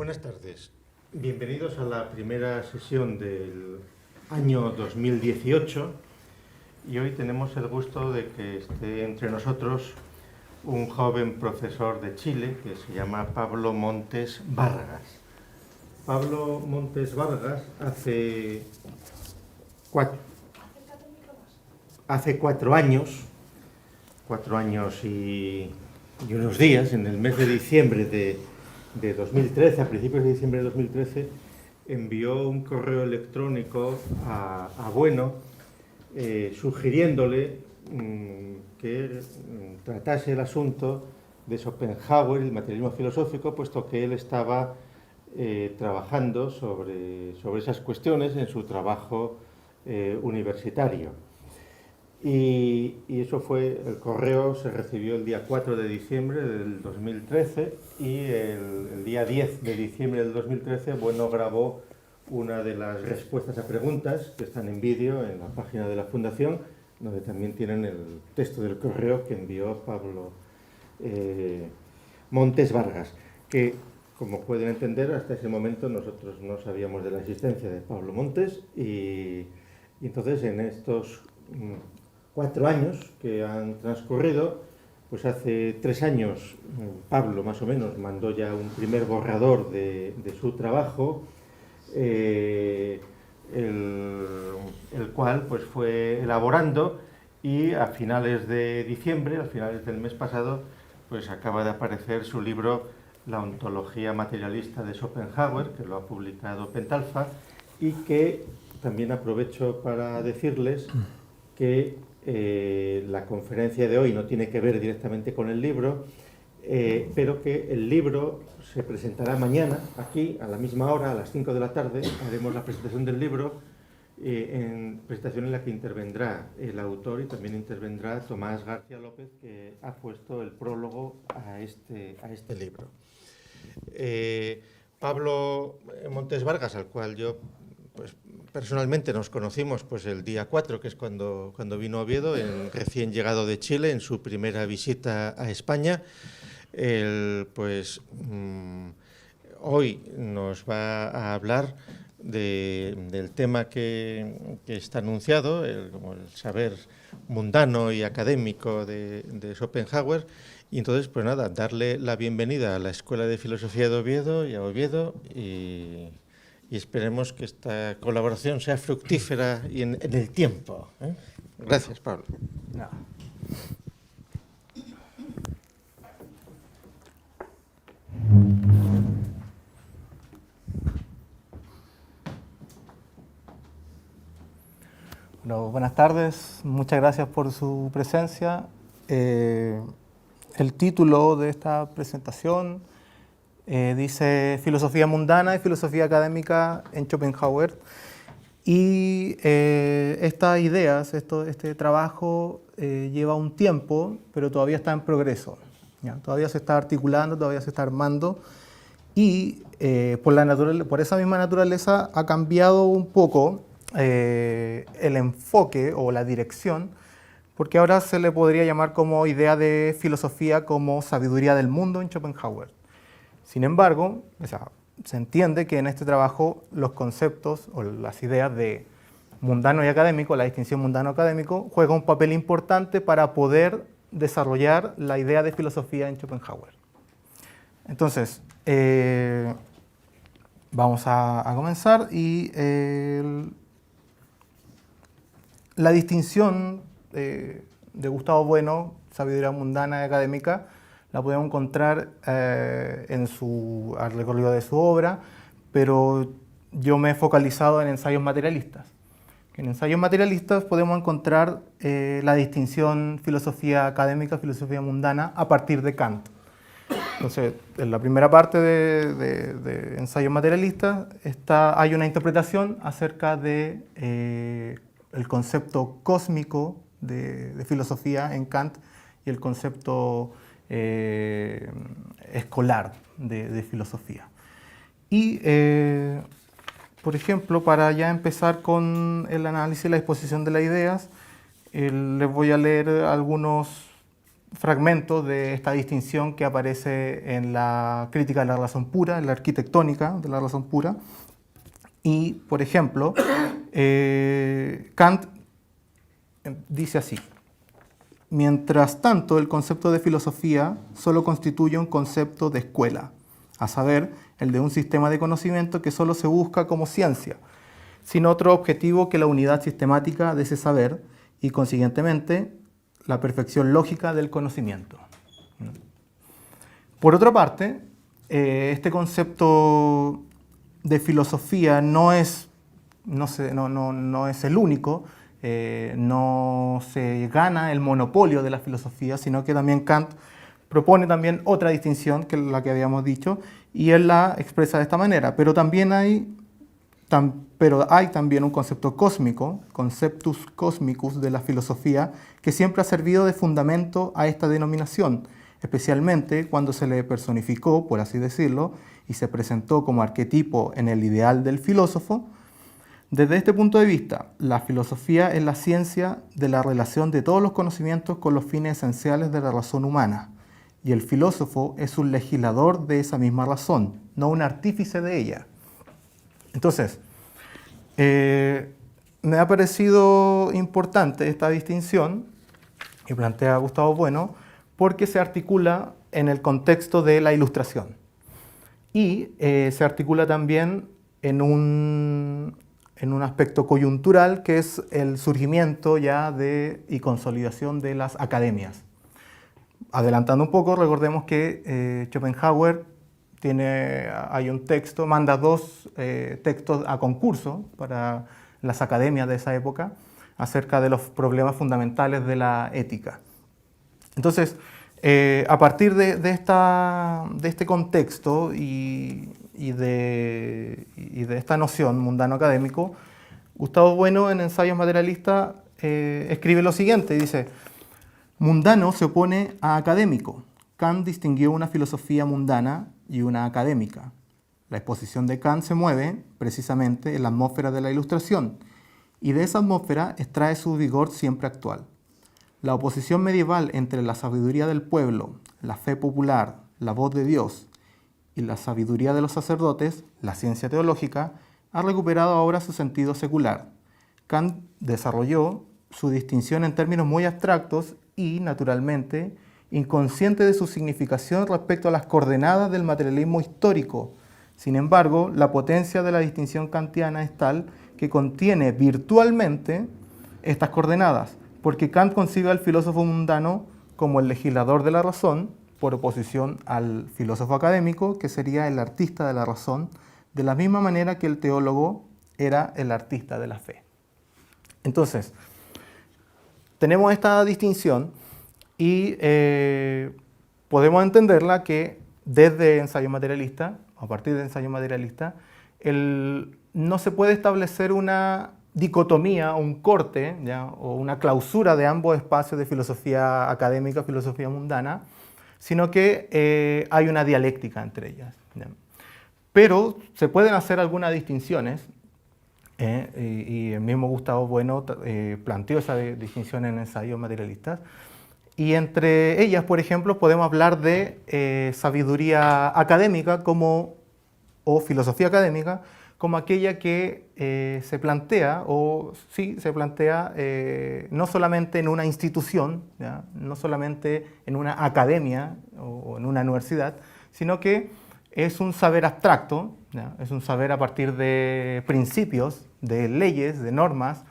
Buenas tardes. Bienvenidos a la primera sesión del año 2018 y hoy tenemos el gusto de que esté entre nosotros un joven profesor de Chile que se llama Pablo Montes Vargas. Pablo Montes Vargas hace 4 años y unos días, en el mes de diciembre de 2013, a principios de diciembre de 2013, envió un correo electrónico a Bueno sugiriéndole que tratase el asunto de Schopenhauer y el materialismo filosófico, puesto que él estaba trabajando sobre esas cuestiones en su trabajo universitario. Y eso fue, el correo se recibió el día 4 de diciembre del 2013 y el día 10 de diciembre del 2013, Bueno grabó una de las respuestas a preguntas que están en vídeo en la página de la Fundación, donde también tienen el texto del correo que envió Pablo Montes Vargas, que, como pueden entender, hasta ese momento nosotros no sabíamos de la existencia de Pablo Montes y entonces en estos 4 años que han transcurrido, pues hace 3 años Pablo más o menos mandó ya un primer borrador de su trabajo, el cual pues fue elaborando y a finales de diciembre, a finales del mes pasado, pues acaba de aparecer su libro La ontología materialista de Schopenhauer, que lo ha publicado Pentalfa, y que también aprovecho para decirles que la conferencia de hoy no tiene que ver directamente con el libro, pero que el libro se presentará mañana, aquí, a la misma hora, a las 5 de la tarde, haremos la presentación del libro, presentación en la que intervendrá el autor y también intervendrá Tomás García López, que ha puesto el prólogo a este libro. Pablo Montes Vargas, al cual yo pues personalmente nos conocimos pues el día 4, que es cuando vino a Oviedo, recién llegado de Chile, en su primera visita a España. Él, pues, hoy nos va a hablar del tema que está anunciado, como el saber mundano y académico de Schopenhauer. Y entonces, pues nada, darle la bienvenida a la Escuela de Filosofía de Oviedo y a Oviedo y esperemos que esta colaboración sea fructífera y en el tiempo. Gracias, Pablo. No. Bueno, buenas tardes, muchas gracias por su presencia. El título de esta presentación dice Filosofía mundana y filosofía académica en Schopenhauer. Y estas ideas, este trabajo lleva un tiempo, pero todavía está en progreso. ¿Ya? Todavía se está articulando, todavía se está armando. Y por esa misma naturaleza ha cambiado un poco el enfoque o la dirección, porque ahora se le podría llamar como idea de filosofía como sabiduría del mundo en Schopenhauer. Sin embargo, se entiende que en este trabajo los conceptos o las ideas de mundano y académico, la distinción mundano-académico, juega un papel importante para poder desarrollar la idea de filosofía en Schopenhauer. Entonces, vamos a comenzar y la distinción de Gustavo Bueno, sabiduría mundana y académica, la podemos encontrar en al recorrido de su obra, pero yo me he focalizado en ensayos materialistas. En ensayos materialistas podemos encontrar la distinción filosofía académica, filosofía mundana, a partir de Kant. Entonces, en la primera parte de ensayos materialistas hay una interpretación acerca de el concepto cósmico de filosofía en Kant y el concepto escolar de filosofía. Y, por ejemplo, para ya empezar con el análisis y la exposición de las ideas, les voy a leer algunos fragmentos de esta distinción que aparece en la crítica de la razón pura, en la arquitectónica de la razón pura. Y, por ejemplo, Kant dice así: mientras tanto, el concepto de filosofía solo constituye un concepto de escuela, a saber, el de un sistema de conocimiento que solo se busca como ciencia, sin otro objetivo que la unidad sistemática de ese saber y, consiguientemente, la perfección lógica del conocimiento. Por otra parte, este concepto de filosofía no es el único, no se gana el monopolio de la filosofía, sino que también Kant propone también otra distinción que la que habíamos dicho, y él la expresa de esta manera. Pero hay también un concepto cósmico, conceptus cosmicus de la filosofía, que siempre ha servido de fundamento a esta denominación, especialmente cuando se le personificó, por así decirlo, y se presentó como arquetipo en el ideal del filósofo. Desde este punto de vista, la filosofía es la ciencia de la relación de todos los conocimientos con los fines esenciales de la razón humana, y el filósofo es un legislador de esa misma razón, no un artífice de ella. Entonces, me ha parecido importante esta distinción que plantea Gustavo Bueno, porque se articula en el contexto de la Ilustración y se articula también en un aspecto coyuntural, que es el surgimiento ya y consolidación de las academias. Adelantando un poco, recordemos que Schopenhauer hay un texto, manda 2 textos a concurso para las academias de esa época acerca de los problemas fundamentales de la ética. Entonces, a partir de este contexto y de esta noción mundano académico, Gustavo Bueno, en Ensayos Materialistas, escribe lo siguiente, dice: mundano se opone a académico. Kant distinguió una filosofía mundana y una académica. La exposición de Kant se mueve, precisamente, en la atmósfera de la Ilustración, y de esa atmósfera extrae su vigor siempre actual. La oposición medieval entre la sabiduría del pueblo, la fe popular, la voz de Dios, y la sabiduría de los sacerdotes, la ciencia teológica, ha recuperado ahora su sentido secular. Kant desarrolló su distinción en términos muy abstractos y, naturalmente, inconsciente de su significación respecto a las coordenadas del materialismo histórico. Sin embargo, la potencia de la distinción kantiana es tal que contiene virtualmente estas coordenadas, porque Kant concibe al filósofo mundano como el legislador de la razón, por oposición al filósofo académico, que sería el artista de la razón, de la misma manera que el teólogo era el artista de la fe. Entonces, tenemos esta distinción y podemos entenderla que desde Ensayo Materialista, a partir de Ensayo Materialista, no se puede establecer una dicotomía, un corte, ¿ya?, o una clausura de ambos espacios de filosofía académica, filosofía mundana, sino que hay una dialéctica entre ellas, ¿ya? Pero se pueden hacer algunas distinciones, y el mismo Gustavo Bueno planteó esa distinción en Ensayos Materialistas, y entre ellas, por ejemplo, podemos hablar de sabiduría académica o filosofía académica, como aquella que se plantea no solamente en una institución, ¿ya?, no solamente en una academia o en una universidad, sino que es un saber abstracto, ¿ya?, es un saber a partir de principios, de leyes, de normas,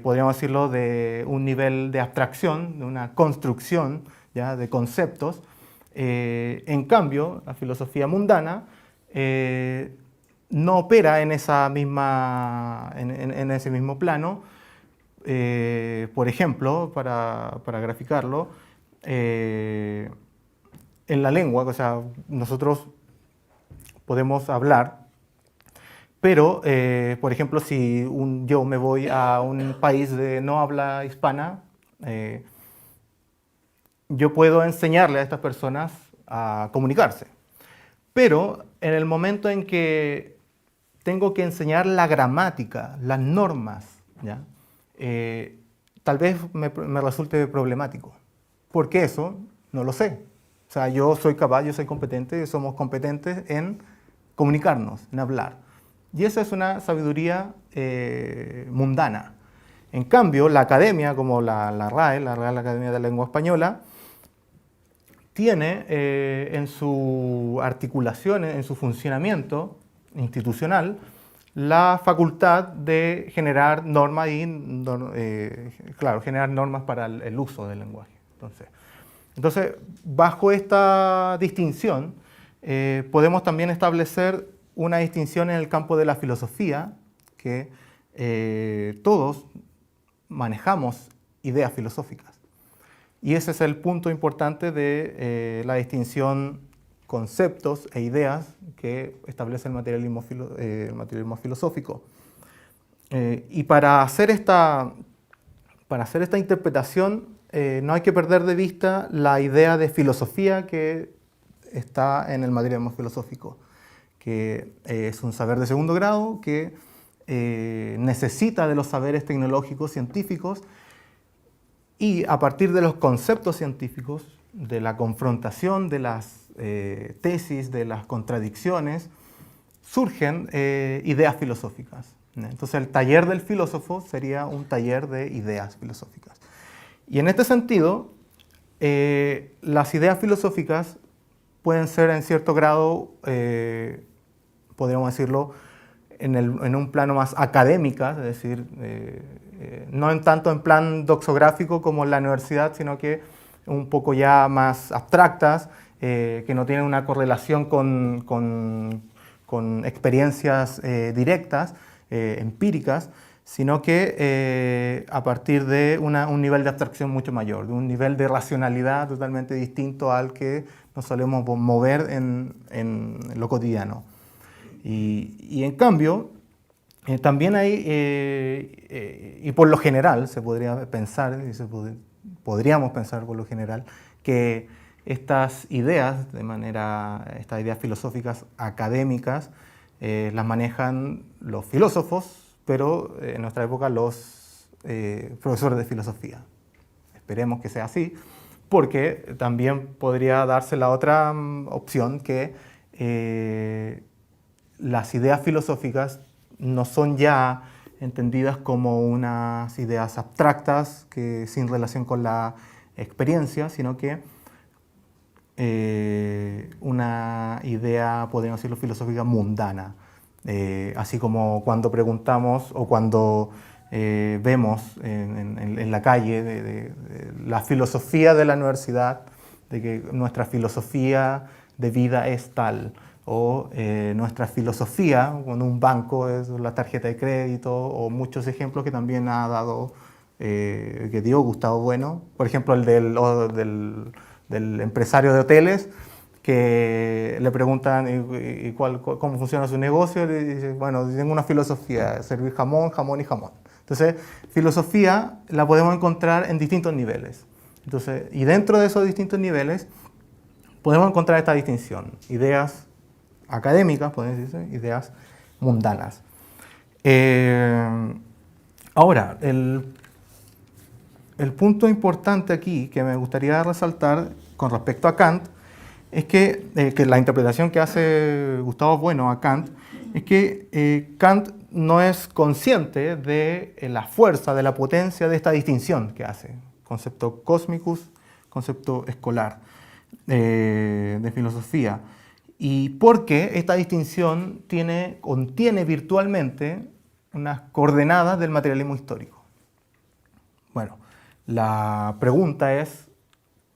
podríamos decirlo de un nivel de abstracción, de una construcción, ¿ya?, de conceptos. En cambio, la filosofía mundana no opera en ese mismo plano. Por ejemplo, para graficarlo, en la lengua, o sea, nosotros podemos hablar, pero, por ejemplo, si yo me voy a un país de no habla hispana, yo puedo enseñarle a estas personas a comunicarse. Pero en el momento en que tengo que enseñar la gramática, las normas, ¿ya?, tal vez me resulte problemático, porque eso no lo sé. O sea, yo soy capaz, yo soy competente, somos competentes en comunicarnos, en hablar. Y esa es una sabiduría mundana. En cambio, la academia, como la RAE, la Real Academia de la Lengua Española, tiene en su articulación, en su funcionamiento institucional, la facultad de generar normas claro, generar normas para el uso del lenguaje. Entonces, bajo esta distinción, podemos también establecer una distinción en el campo de la filosofía, que todos manejamos ideas filosóficas. Y ese es el punto importante de la distinción conceptos e ideas que establece el materialismo filosófico. Y para hacer esta interpretación no hay que perder de vista la idea de filosofía que está en el materialismo filosófico, que es un saber de segundo grado que necesita de los saberes tecnológicos científicos y a partir de los conceptos científicos, de la confrontación de las tesis, de las contradicciones, surgen ideas filosóficas. Entonces el taller del filósofo sería un taller de ideas filosóficas. Y en este sentido, las ideas filosóficas pueden ser en cierto grado, podríamos decirlo, en un plano más académica, es decir, no tanto en plan doxográfico como en la universidad, sino que un poco ya más abstractas, que no tienen una correlación con experiencias directas, empíricas, sino que a partir de un nivel de abstracción mucho mayor, de un nivel de racionalidad totalmente distinto al que nos solemos mover en lo cotidiano. Y en cambio, también hay, y por lo general, se podría pensar, podríamos pensar por lo general, que estas ideas, estas ideas filosóficas académicas, las manejan los filósofos, pero en nuestra época los profesores de filosofía. Esperemos que sea así, porque también podría darse la otra opción que las ideas filosóficas no son ya entendidas como unas ideas abstractas que sin relación con la experiencia, sino que una idea, podríamos decirlo, filosófica mundana. Así como cuando preguntamos o cuando vemos en la calle de la filosofía de la universidad, de que nuestra filosofía de vida es tal, o nuestra filosofía con un banco es la tarjeta de crédito, o muchos ejemplos que también ha dado, que dio Gustavo Bueno, por ejemplo el del empresario de hoteles, que le preguntan cómo funciona su negocio, y le dice, bueno, tengo una filosofía, servir jamón, jamón y jamón. Entonces, filosofía la podemos encontrar en distintos niveles. Entonces, y dentro de esos distintos niveles podemos encontrar esta distinción, ideas académicas, pueden decirse, ideas mundanas. Ahora, el punto importante aquí que me gustaría resaltar con respecto a Kant es que la interpretación que hace Gustavo Bueno a Kant es que Kant no es consciente de la fuerza, de la potencia de esta distinción que hace, concepto cosmicus, concepto escolar de filosofía. Y porque esta distinción contiene virtualmente unas coordenadas del materialismo histórico. Bueno, la pregunta es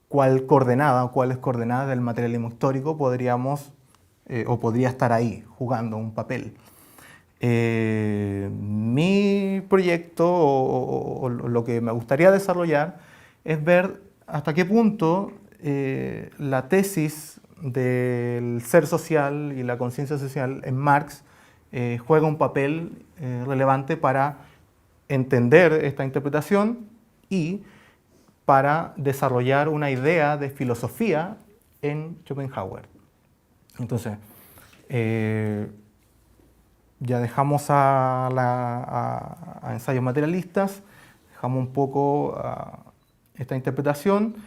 cuál coordenada o cuáles coordenadas del materialismo histórico podríamos o podría estar ahí jugando un papel. Mi proyecto o lo que me gustaría desarrollar es ver hasta qué punto la tesis del ser social y la conciencia social en Marx juega un papel relevante para entender esta interpretación y para desarrollar una idea de filosofía en Schopenhauer. Entonces, ya dejamos a ensayos materialistas, dejamos un poco esta interpretación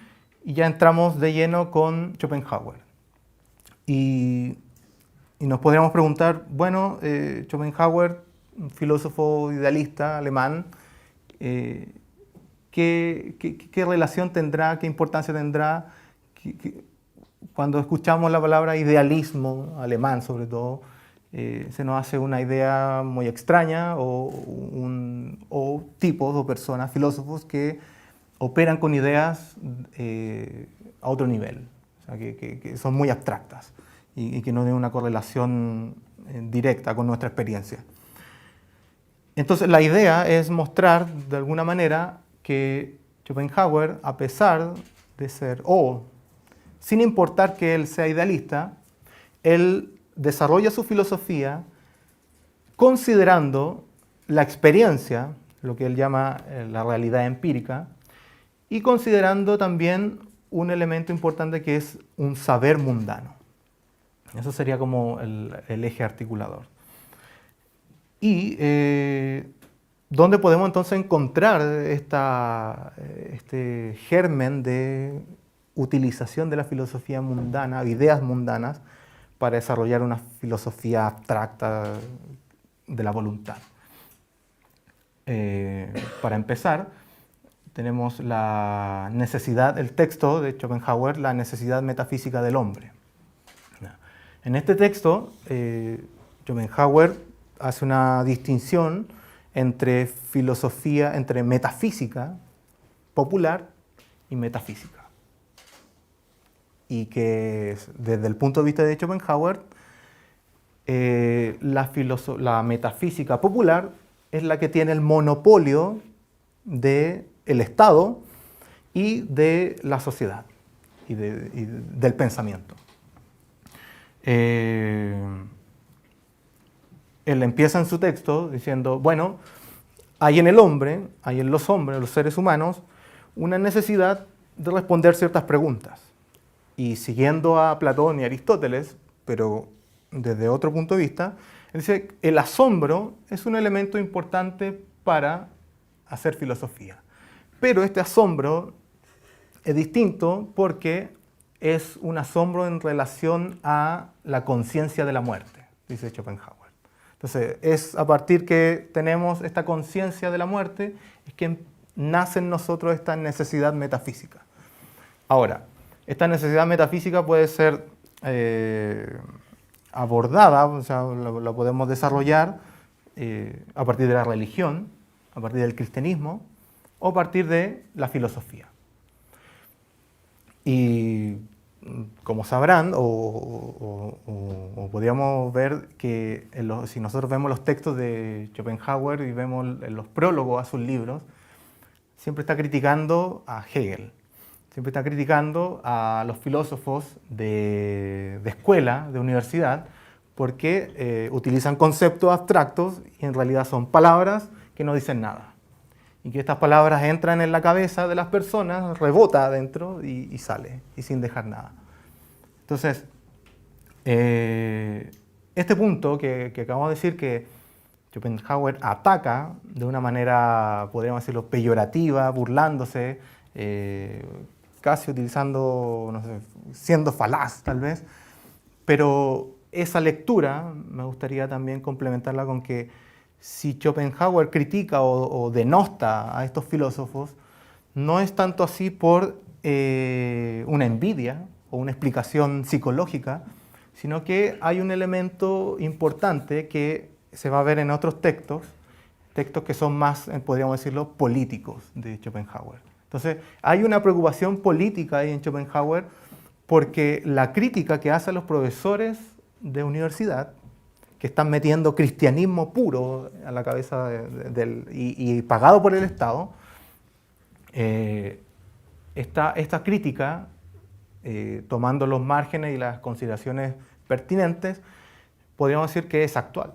y ya entramos de lleno con Schopenhauer. Y nos podríamos preguntar, bueno, Schopenhauer, un filósofo idealista alemán, ¿qué relación tendrá, qué importancia tendrá? Cuando escuchamos la palabra idealismo, alemán sobre todo, se nos hace una idea muy extraña o tipos o personas, filósofos que operan con ideas a otro nivel, o sea, que son muy abstractas y que no tienen una correlación directa con nuestra experiencia. Entonces la idea es mostrar de alguna manera que Schopenhauer, a pesar de ser, sin importar que él sea idealista, él desarrolla su filosofía considerando la experiencia, lo que él llama la realidad empírica, y considerando también un elemento importante que es un saber mundano. Eso sería como el eje articulador. Y ¿dónde podemos entonces encontrar este germen de utilización de la filosofía mundana, ideas mundanas, para desarrollar una filosofía abstracta de la voluntad? Para empezar, tenemos la necesidad, el texto de Schopenhauer, la necesidad metafísica del hombre. En este texto, Schopenhauer hace una distinción entre filosofía, entre metafísica popular y metafísica. Y que desde el punto de vista de Schopenhauer, la metafísica popular es la que tiene el monopolio del Estado y de la sociedad y del pensamiento. Él empieza en su texto diciendo, bueno, hay en el hombre, hay en los hombres, los seres humanos, una necesidad de responder ciertas preguntas. Y siguiendo a Platón y Aristóteles, pero desde otro punto de vista, él dice, el asombro es un elemento importante para hacer filosofía. Pero este asombro es distinto porque es un asombro en relación a la conciencia de la muerte, dice Schopenhauer. Entonces, es a partir que tenemos esta conciencia de la muerte, es que nace en nosotros esta necesidad metafísica. Ahora, esta necesidad metafísica puede ser abordada, o sea, la podemos desarrollar a partir de la religión, a partir del cristianismo, o a partir de la filosofía. Y como sabrán, o podríamos ver que si nosotros vemos los textos de Schopenhauer y vemos los prólogos a sus libros, siempre está criticando a Hegel, siempre está criticando a los filósofos de escuela, de universidad, porque utilizan conceptos abstractos y en realidad son palabras que no dicen nada. Y que estas palabras entran en la cabeza de las personas, rebota adentro y sale, y sin dejar nada. Entonces, este punto que acabamos de decir que Schopenhauer ataca de una manera, podríamos decirlo, peyorativa, burlándose, casi utilizando, no sé, siendo falaz tal vez, pero esa lectura me gustaría también complementarla con que si Schopenhauer critica o denosta a estos filósofos, no es tanto así por una envidia o una explicación psicológica, sino que hay un elemento importante que se va a ver en otros textos que son más, podríamos decirlo, políticos de Schopenhauer. Entonces, hay una preocupación política ahí en Schopenhauer porque la crítica que hace a los profesores de universidad, que están metiendo cristianismo puro a la cabeza y pagado por el Estado, esta crítica, tomando los márgenes y las consideraciones pertinentes, podríamos decir que es actual.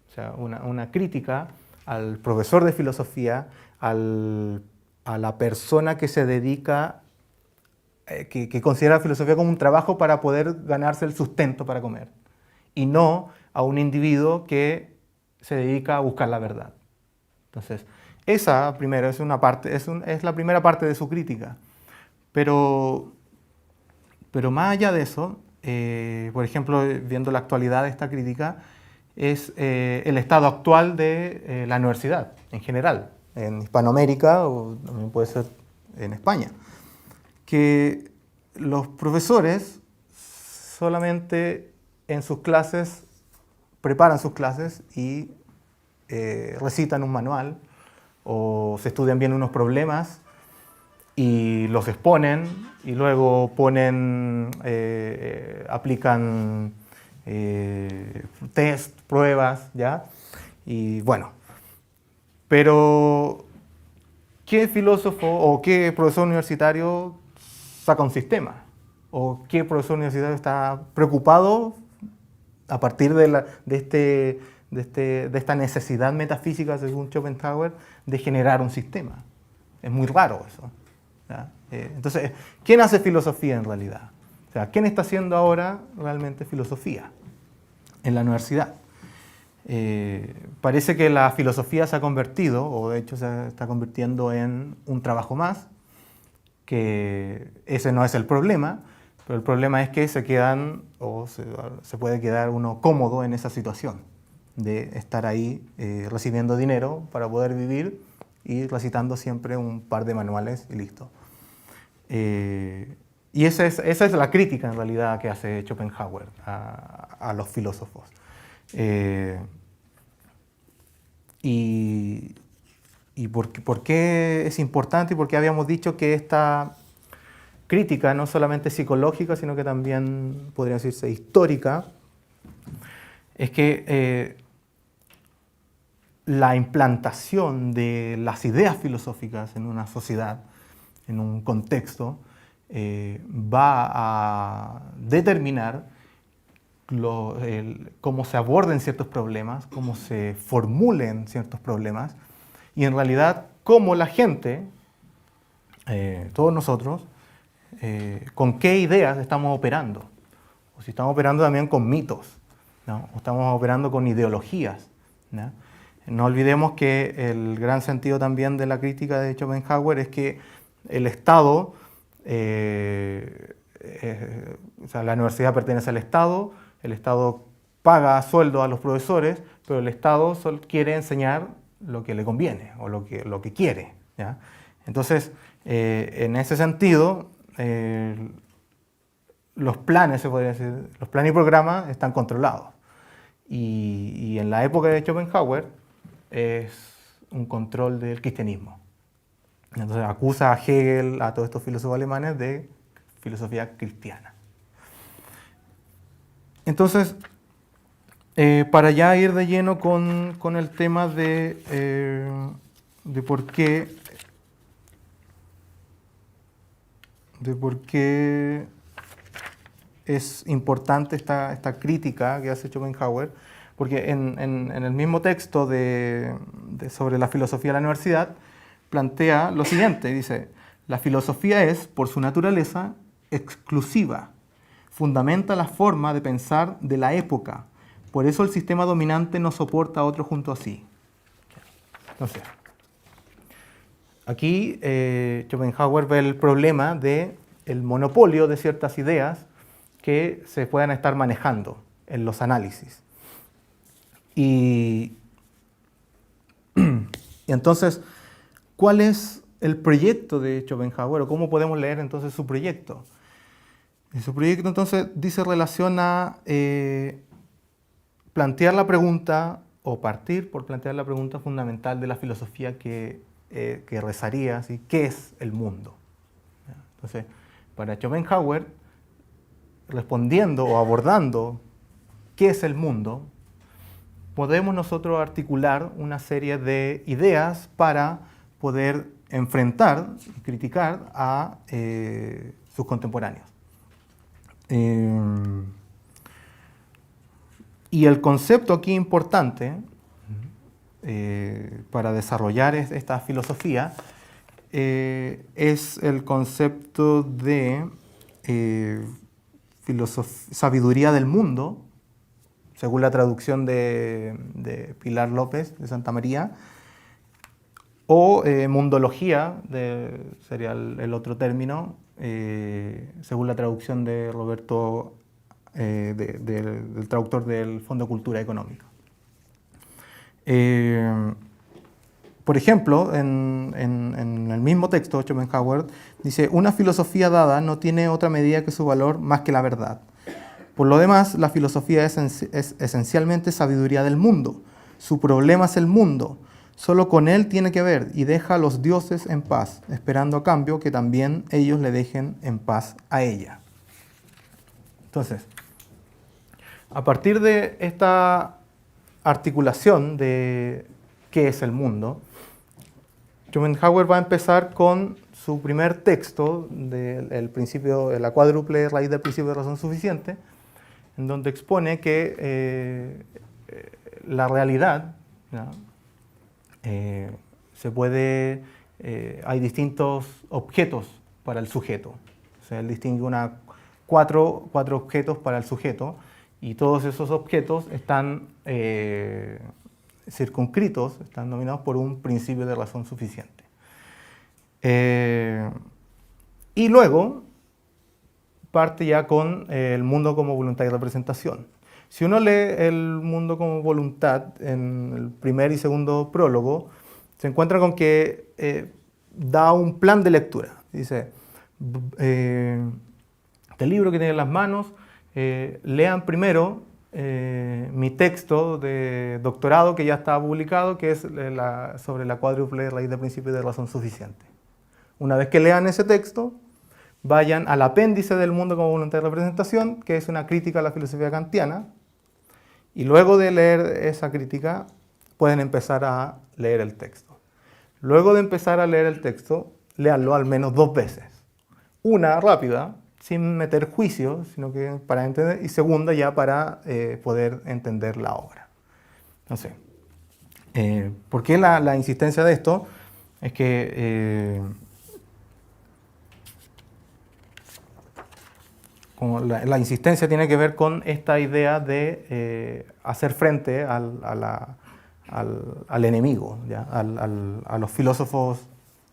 O sea, una crítica al profesor de filosofía, a la persona que se dedica, que considera la filosofía como un trabajo para poder ganarse el sustento para comer, y no a un individuo que se dedica a buscar la verdad. Entonces, esa primero es una parte, es la primera parte de su crítica. Pero más allá de eso, por ejemplo, viendo la actualidad de esta crítica, es el estado actual de la universidad en general, en Hispanoamérica o también puede ser en España, que los profesores solamente en sus clases preparan sus clases y recitan un manual o se estudian bien unos problemas y los exponen y luego aplican test, pruebas, ¿ya? Y bueno, pero ¿qué filósofo o qué profesor universitario saca un sistema? ¿O qué profesor universitario está preocupado a partir de esta necesidad metafísica, según Schopenhauer, de generar un sistema? Es muy raro eso, ¿ya? Entonces, ¿quién hace filosofía en realidad? O sea, ¿quién está haciendo ahora realmente filosofía en la universidad? Parece que la filosofía se ha convertido, o de hecho se está convirtiendo en un trabajo más, que ese no es el problema, pero el problema es que se puede quedar uno cómodo en esa situación de estar ahí recibiendo dinero para poder vivir y recitando siempre un par de manuales y listo. Y esa es la crítica en realidad que hace Schopenhauer a los filósofos. ¿Y por qué es importante y por qué habíamos dicho que esta crítica no solamente psicológica, sino que también podría decirse histórica? Es que la implantación de las ideas filosóficas en una sociedad, en un contexto, va a determinar cómo se aborden ciertos problemas, cómo se formulen ciertos problemas y en realidad cómo la gente, todos nosotros, con qué ideas estamos operando. O si estamos operando también con mitos, ¿no? O estamos operando con ideologías, ¿no? No olvidemos que el gran sentido también de la crítica de Schopenhauer es que el Estado, o sea, la universidad pertenece al Estado, el Estado paga sueldo a los profesores, pero el Estado solo quiere enseñar lo que le conviene o lo que quiere, ¿ya? Entonces, en ese sentido, los planes, se podría decir, los planes y programas están controlados. Y en la época de Schopenhauer es un control del cristianismo. Entonces acusa a Hegel, a todos estos filósofos alemanes, de filosofía cristiana. Entonces, para ya ir de lleno con el tema de por qué es importante esta crítica que hace Schopenhauer, porque en el mismo texto sobre la filosofía de la universidad plantea lo siguiente, dice: la filosofía es, por su naturaleza, exclusiva, fundamenta la forma de pensar de la época, por eso el sistema dominante no soporta a otro junto a sí. Entonces, aquí Schopenhauer ve el problema del monopolio de ciertas ideas que se puedan estar manejando en los análisis. Y entonces, ¿cuál es el proyecto de Schopenhauer o cómo podemos leer entonces su proyecto? En su proyecto entonces dice relación a plantear la pregunta o partir por plantear la pregunta fundamental de la filosofía que rezaría así: ¿qué es el mundo? Entonces, para Schopenhauer, respondiendo o abordando qué es el mundo, podemos nosotros articular una serie de ideas para poder enfrentar y criticar a sus contemporáneos. Y el concepto aquí importante para desarrollar esta filosofía es el concepto de sabiduría del mundo, según la traducción de Pilar López de Santa María, o mundología, sería el otro término, según la traducción de Roberto, del traductor del Fondo de Cultura Económica. Por ejemplo, en el mismo texto, Schopenhauer dice: una filosofía dada no tiene otra medida que su valor más que la verdad. Por lo demás, la filosofía es esencialmente sabiduría del mundo. Su problema es el mundo. Solo con él tiene que ver y deja a los dioses en paz, esperando a cambio que también ellos le dejen en paz a ella. Entonces, a partir de esta articulación de qué es el mundo, Schopenhauer va a empezar con su primer texto del principio de la cuádruple raíz del principio de razón suficiente, en donde expone que la realidad, ¿no? Hay distintos objetos para el sujeto. O sea, él distingue cuatro objetos para el sujeto, y todos esos objetos están circunscritos, están dominados por un principio de razón suficiente. Y luego parte ya con el mundo como voluntad y representación. Si uno lee el mundo como voluntad en el primer y segundo prólogo, se encuentra con que da un plan de lectura. Dice, este libro que tienen en las manos, lean primero mi texto de doctorado que ya está publicado, que es sobre la cuádruple raíz del principio de razón suficiente. Una vez que lean ese texto, vayan al apéndice del mundo como voluntad y representación, que es una crítica a la filosofía kantiana, y luego de leer esa crítica pueden empezar a leer el texto. Luego de empezar a leer el texto, léanlo al menos 2 veces. Una rápida, sin meter juicio, sino que para entender, y segunda ya para poder entender la obra. Entonces, ¿por qué la insistencia de esto? Es que como la insistencia tiene que ver con esta idea de hacer frente al enemigo, ¿ya? A los filósofos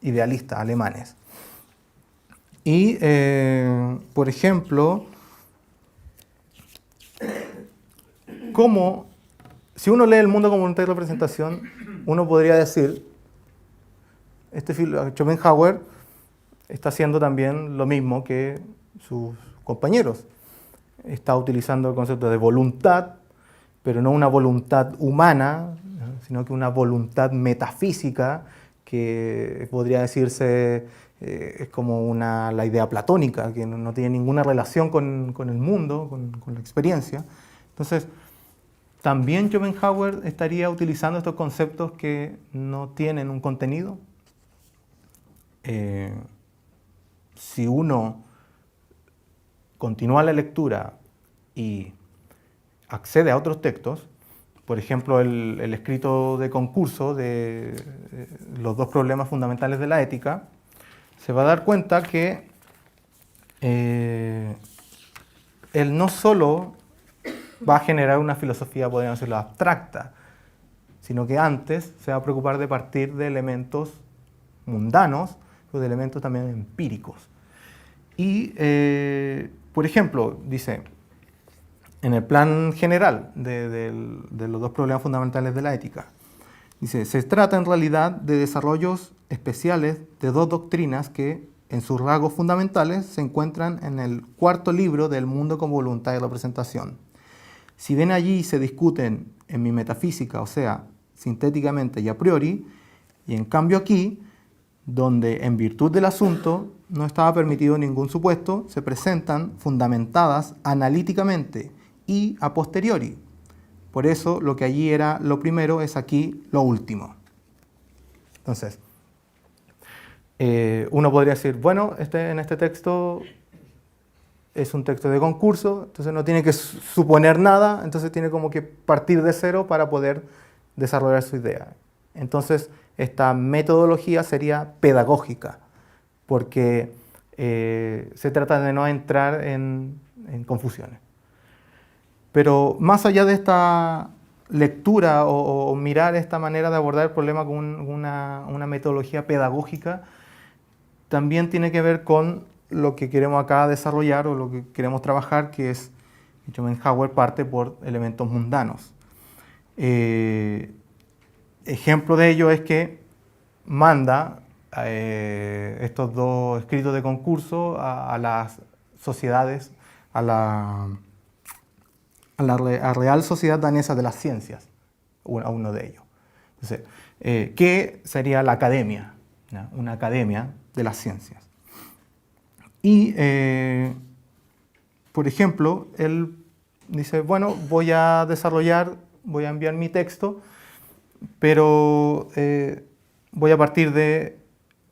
idealistas alemanes. Y, por ejemplo, si uno lee el mundo como voluntad y representación, uno podría decir, Schopenhauer está haciendo también lo mismo que sus compañeros. Está utilizando el concepto de voluntad, pero no una voluntad humana, sino que una voluntad metafísica, que podría decirse es como la idea platónica, que no tiene ninguna relación con el mundo, con la experiencia. Entonces, también Schopenhauer estaría utilizando estos conceptos que no tienen un contenido. Si uno continúa la lectura y accede a otros textos, por ejemplo, el escrito de concurso de los 2 problemas fundamentales de la ética, se va a dar cuenta que él no solo va a generar una filosofía, podríamos decirlo, abstracta, sino que antes se va a preocupar de partir de elementos mundanos, pero de elementos también empíricos. Y, por ejemplo, dice, en el plan general de los 2 problemas fundamentales de la ética, dice, se trata en realidad de desarrollos especiales de 2 doctrinas que, en sus rasgos fundamentales, se encuentran en el 4º libro del mundo como voluntad y representación. Si bien allí se discuten en mi metafísica, o sea, sintéticamente y a priori, y en cambio aquí, donde en virtud del asunto no estaba permitido ningún supuesto, se presentan fundamentadas analíticamente y a posteriori. Por eso lo que allí era lo primero es aquí lo último. Entonces, uno podría decir, bueno, en este texto es un texto de concurso, entonces no tiene que suponer nada, entonces tiene como que partir de cero para poder desarrollar su idea. Entonces, esta metodología sería pedagógica, porque se trata de no entrar en confusiones. Pero más allá de esta lectura o mirar esta manera de abordar el problema con una metodología pedagógica también tiene que ver con lo que queremos acá desarrollar o lo que queremos trabajar, que es Schopenhauer parte por elementos mundanos. Ejemplo de ello es que manda estos dos escritos de concurso a las sociedades, a la Real Sociedad Danesa de las Ciencias, a uno de ellos. Entonces, ¿qué sería la academia? ¿No? Una academia de las ciencias. Y, por ejemplo, él dice, bueno, voy a enviar mi texto, pero voy a partir de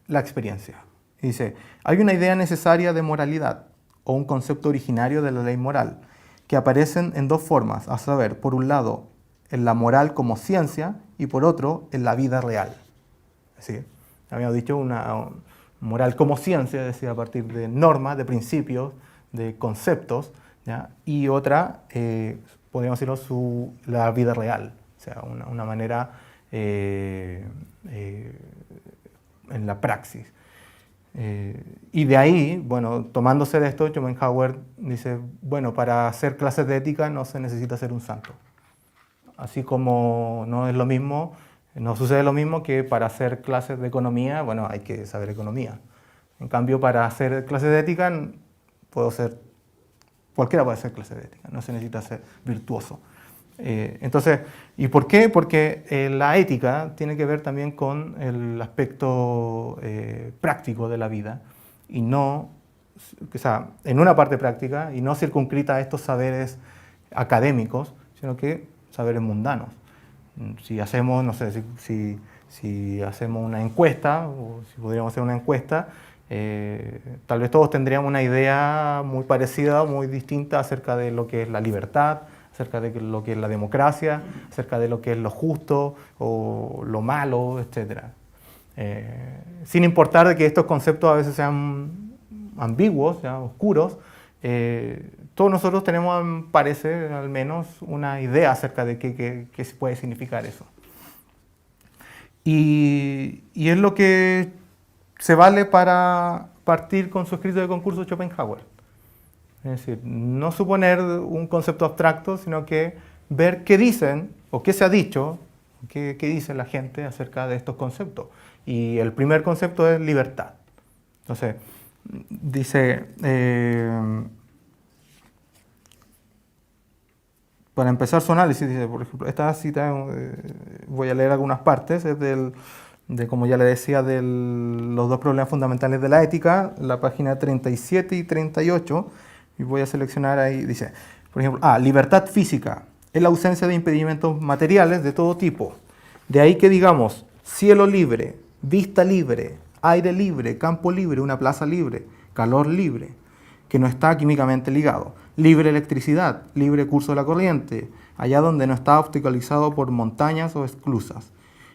la experiencia. Y dice, hay una idea necesaria de moralidad, o un concepto originario de la ley moral, que aparecen en dos formas, a saber, por un lado, en la moral como ciencia, y por otro, en la vida real. ¿Sí? Habíamos dicho una moral como ciencia, es decir, a partir de normas, de principios, de conceptos, ¿ya? Y otra, podríamos decirlo, la vida real, o sea, una manera en la praxis. Y de ahí, bueno, tomándose de esto, Schopenhauer dice, bueno, para hacer clases de ética no se necesita ser un santo. Así como no es lo mismo, no sucede lo mismo que para hacer clases de economía, bueno, hay que saber economía. En cambio, para hacer clases de ética, cualquiera puede hacer clases de ética, no se necesita ser virtuoso. Entonces, ¿y por qué? Porque la ética tiene que ver también con el aspecto práctico de la vida y no, o sea, en una parte práctica y no circunscrita a estos saberes académicos, sino que saberes mundanos. Si hacemos, no sé, si hacemos una encuesta, o si podríamos hacer una encuesta, tal vez todos tendríamos una idea muy parecida, muy distinta acerca de lo que es la libertad, acerca de lo que es la democracia, acerca de lo que es lo justo o lo malo, etc. Sin importar de que estos conceptos a veces sean ambiguos, sean oscuros, todos nosotros tenemos, parece al menos, una idea acerca de qué puede significar eso. Y es lo que se vale para partir con su escrito de concurso Schopenhauer. Es decir, no suponer un concepto abstracto, sino que ver qué dicen o qué se ha dicho, qué dice la gente acerca de estos conceptos. Y el primer concepto es libertad. Entonces, dice, para empezar su análisis, dice, por ejemplo, esta cita, voy a leer algunas partes, es de, como ya le decía, de los dos problemas fundamentales de la ética, la página 37 y 38, y voy a seleccionar ahí, dice, por ejemplo, libertad física es la ausencia de impedimentos materiales de todo tipo. De ahí que digamos, cielo libre, vista libre, aire libre, campo libre, una plaza libre, calor libre, que no está químicamente ligado. Libre electricidad, libre curso de la corriente, allá donde no está obstaculizado por montañas o esclusas.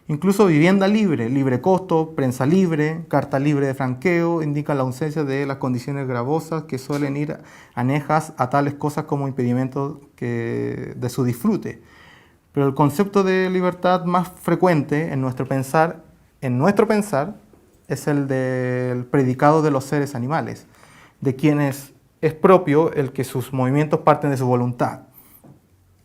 Incluso vivienda libre, libre costo, prensa libre, carta libre de franqueo, indican la ausencia de las condiciones gravosas que suelen ir anejas a tales cosas como impedimentos de su disfrute. Pero el concepto de libertad más frecuente en nuestro pensar es el del predicado de los seres animales, de quienes es propio el que sus movimientos parten de su voluntad.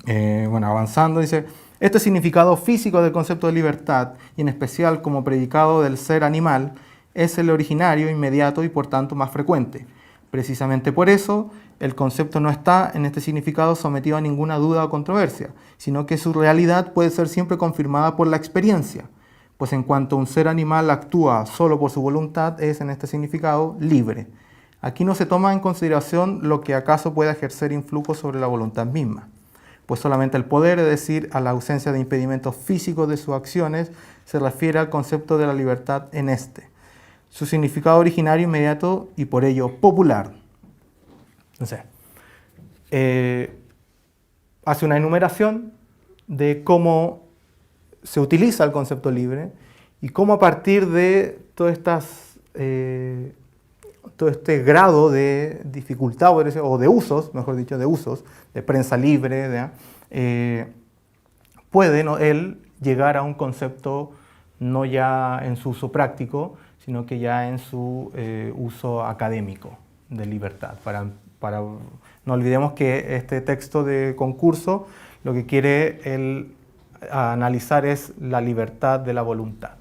Avanzando, dice, este significado físico del concepto de libertad, y en especial como predicado del ser animal, es el originario, inmediato y por tanto más frecuente. Precisamente por eso, el concepto no está en este significado sometido a ninguna duda o controversia, sino que su realidad puede ser siempre confirmada por la experiencia, pues en cuanto un ser animal actúa solo por su voluntad, es en este significado libre. Aquí no se toma en consideración lo que acaso pueda ejercer influjo sobre la voluntad misma, pues solamente el poder, es decir, a la ausencia de impedimentos físicos de sus acciones, se refiere al concepto de la libertad en este. Su significado originario, inmediato y por ello popular. Entonces, hace una enumeración de cómo se utiliza el concepto libre y cómo a partir de todo este grado de dificultad o de usos, mejor dicho, de usos, de prensa libre, puede él llegar a un concepto no ya en su uso práctico, sino que ya en su uso académico de libertad. No olvidemos que este texto de concurso lo que quiere él analizar es la libertad de la voluntad.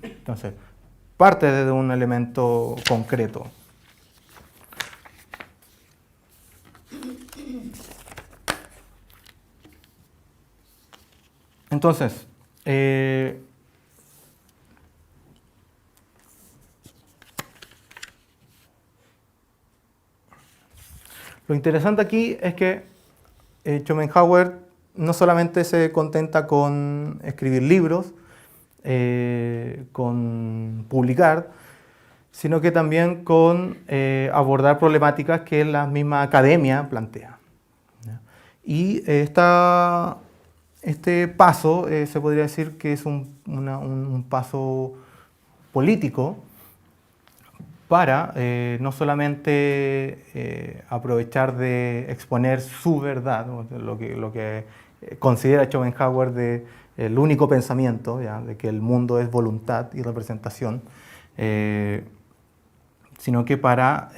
Entonces, parte de un elemento concreto. Entonces, lo interesante aquí es que Schopenhauer no solamente se contenta con escribir libros, con publicar, sino que también con abordar problemáticas que la misma academia plantea. Y este paso se podría decir que es un paso político para no solamente aprovechar de exponer su verdad, lo que considera Schopenhauer de el único pensamiento, ¿ya? De que el mundo es voluntad y representación, sino que para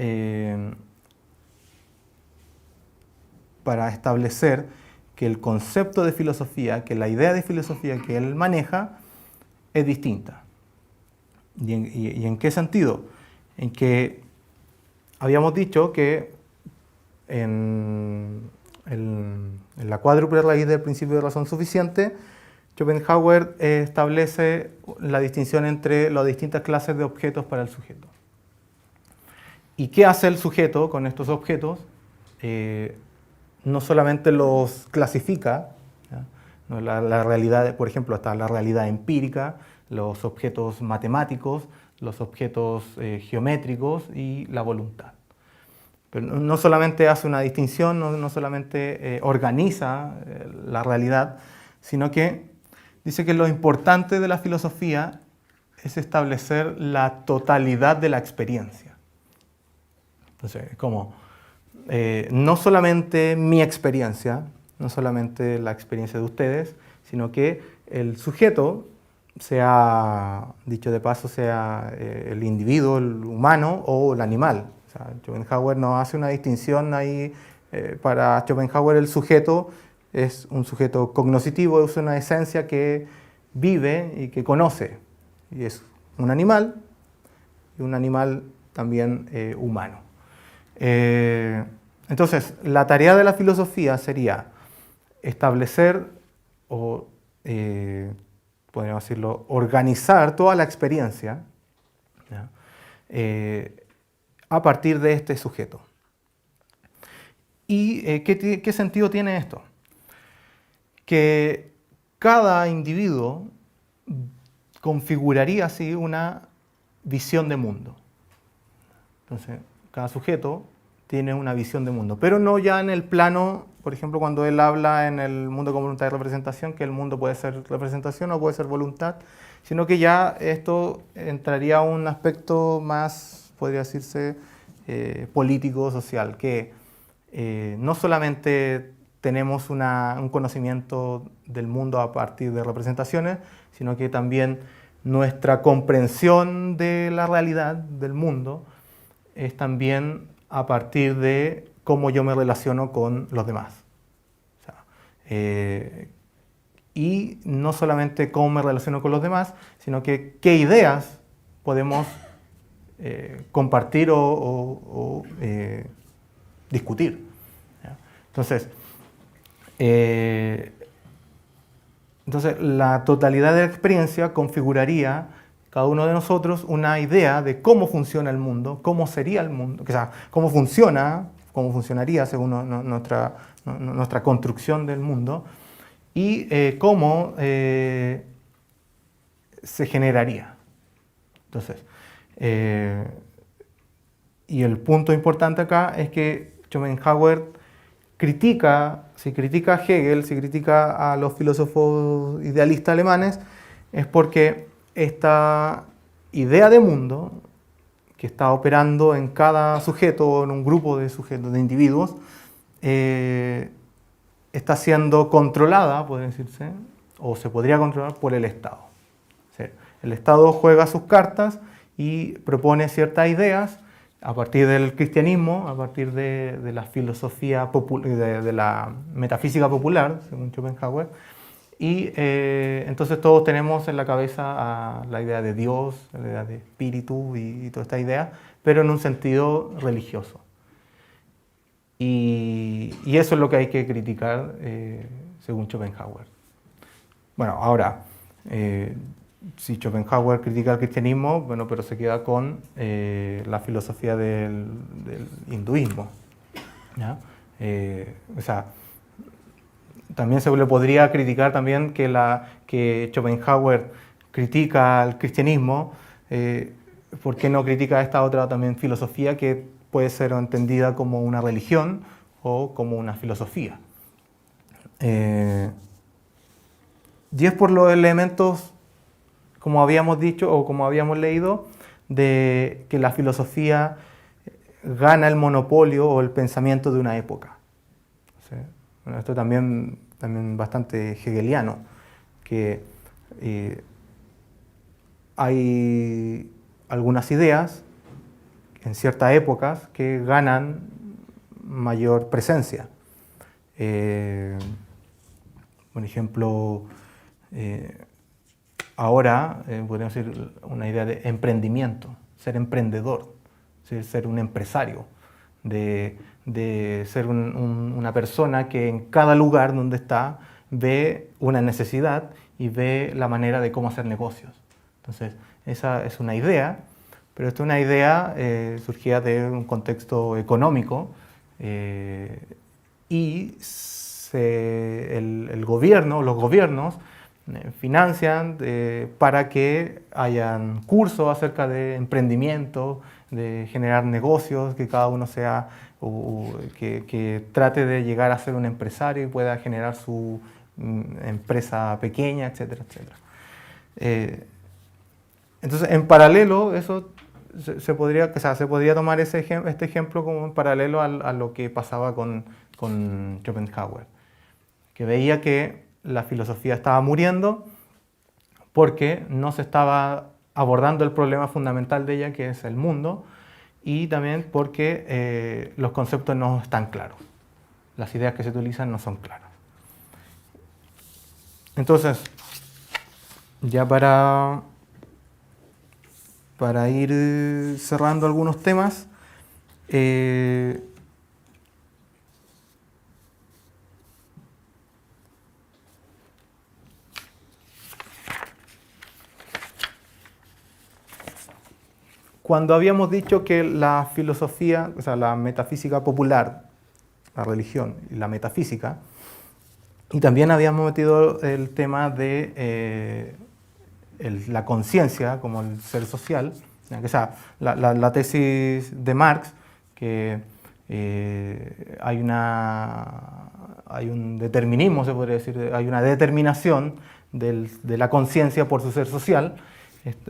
establecer que el concepto de filosofía, que la idea de filosofía que él maneja es distinta. ¿Y en qué sentido? En que habíamos dicho que en la cuádruple raíz del principio de razón suficiente, Schopenhauer establece la distinción entre las distintas clases de objetos para el sujeto. ¿Y qué hace el sujeto con estos objetos? No solamente los clasifica, ¿ya? No, la realidad, por ejemplo, está la realidad empírica, los objetos matemáticos, los objetos geométricos y la voluntad. Pero no solamente hace una distinción, no solamente organiza la realidad, sino que dice que lo importante de la filosofía es establecer la totalidad de la experiencia. Entonces, como no solamente mi experiencia, no solamente la experiencia de ustedes, sino que el sujeto, sea, dicho de paso, sea el individuo, el humano o el animal. O sea, Schopenhauer no hace una distinción ahí. Para Schopenhauer el sujeto es un sujeto cognoscitivo, es una esencia que vive y que conoce. Y es un animal también humano. Entonces, la tarea de la filosofía sería establecer o, podríamos decirlo, organizar toda la experiencia, ¿ya? A partir de este sujeto. ¿Y qué sentido tiene esto? Que cada individuo configuraría así una visión de mundo. Entonces, cada sujeto tiene una visión de mundo, pero no ya en el plano, por ejemplo, cuando él habla en el mundo con voluntad y representación, que el mundo puede ser representación o puede ser voluntad, sino que ya esto entraría a un aspecto más, podría decirse, político, social, que no solamente tenemos un conocimiento del mundo a partir de representaciones, sino que también nuestra comprensión de la realidad del mundo es también a partir de cómo yo me relaciono con los demás. O sea, y no solamente cómo me relaciono con los demás, sino que qué ideas podemos compartir o discutir. ¿Ya? Entonces, la totalidad de la experiencia configuraría cada uno de nosotros una idea de cómo funciona el mundo, cómo sería el mundo, o sea, cómo funcionaría según nuestra construcción del mundo y cómo se generaría. Entonces, y el punto importante acá es que Schopenhauer si critica a Hegel, si critica a los filósofos idealistas alemanes, es porque esta idea de mundo que está operando en cada sujeto o en un grupo de sujetos, de individuos, está siendo controlada, puede decirse, o se podría controlar por el Estado. O sea, el Estado juega sus cartas y propone ciertas ideas a partir del cristianismo, a partir de la filosofía de la metafísica popular, según Schopenhauer, y entonces todos tenemos en la cabeza la idea de Dios, la idea de espíritu y toda esta idea, pero en un sentido religioso. Y eso es lo que hay que criticar según Schopenhauer. Bueno, ahora, si Schopenhauer critica el cristianismo, bueno, pero se queda con la filosofía del hinduismo, ¿ya? O sea, también se le podría criticar también que Schopenhauer critica al cristianismo, ¿por qué no critica esta otra también filosofía que puede ser entendida como una religión o como una filosofía? Y es por los elementos, como habíamos dicho o como habíamos leído, de que la filosofía gana el monopolio o el pensamiento de una época. ¿Sí? Bueno, esto también bastante hegeliano, que hay algunas ideas en ciertas épocas que ganan mayor presencia. Por ejemplo, ahora podríamos decir una idea de emprendimiento, ser emprendedor, ¿sí? Ser un empresario, de ser una persona que en cada lugar donde está ve una necesidad y ve la manera de cómo hacer negocios. Entonces, esa es una idea, pero esta es una idea surgida de un contexto económico y el gobierno, los gobiernos financian para que hayan cursos acerca de emprendimiento, de generar negocios, que cada uno sea, que trate de llegar a ser un empresario y pueda generar su empresa pequeña, etcétera, etcétera. Entonces, en paralelo, eso se podría tomar este ejemplo como en paralelo a lo que pasaba con Schopenhauer, que veía que la filosofía estaba muriendo porque no se estaba abordando el problema fundamental de ella, que es el mundo, y también porque los conceptos no están claros. Las ideas que se utilizan no son claras. Entonces, ya para ir cerrando algunos temas, cuando habíamos dicho que la filosofía, o sea, la metafísica popular, la religión y la metafísica, y también habíamos metido el tema de la conciencia como el ser social, o sea, la tesis de Marx, que hay un determinismo, se podría decir, hay una determinación de la conciencia por su ser social.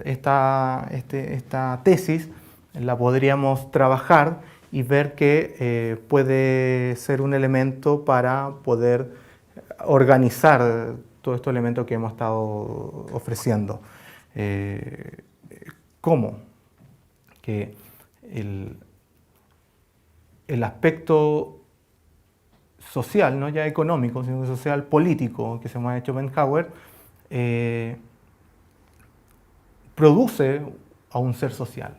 Esta tesis la podríamos trabajar y ver que puede ser un elemento para poder organizar todos estos elementos que hemos estado ofreciendo. ¿Cómo? Que el aspecto social, no ya económico, sino social político que se llama Schopenhauer, produce a un ser social.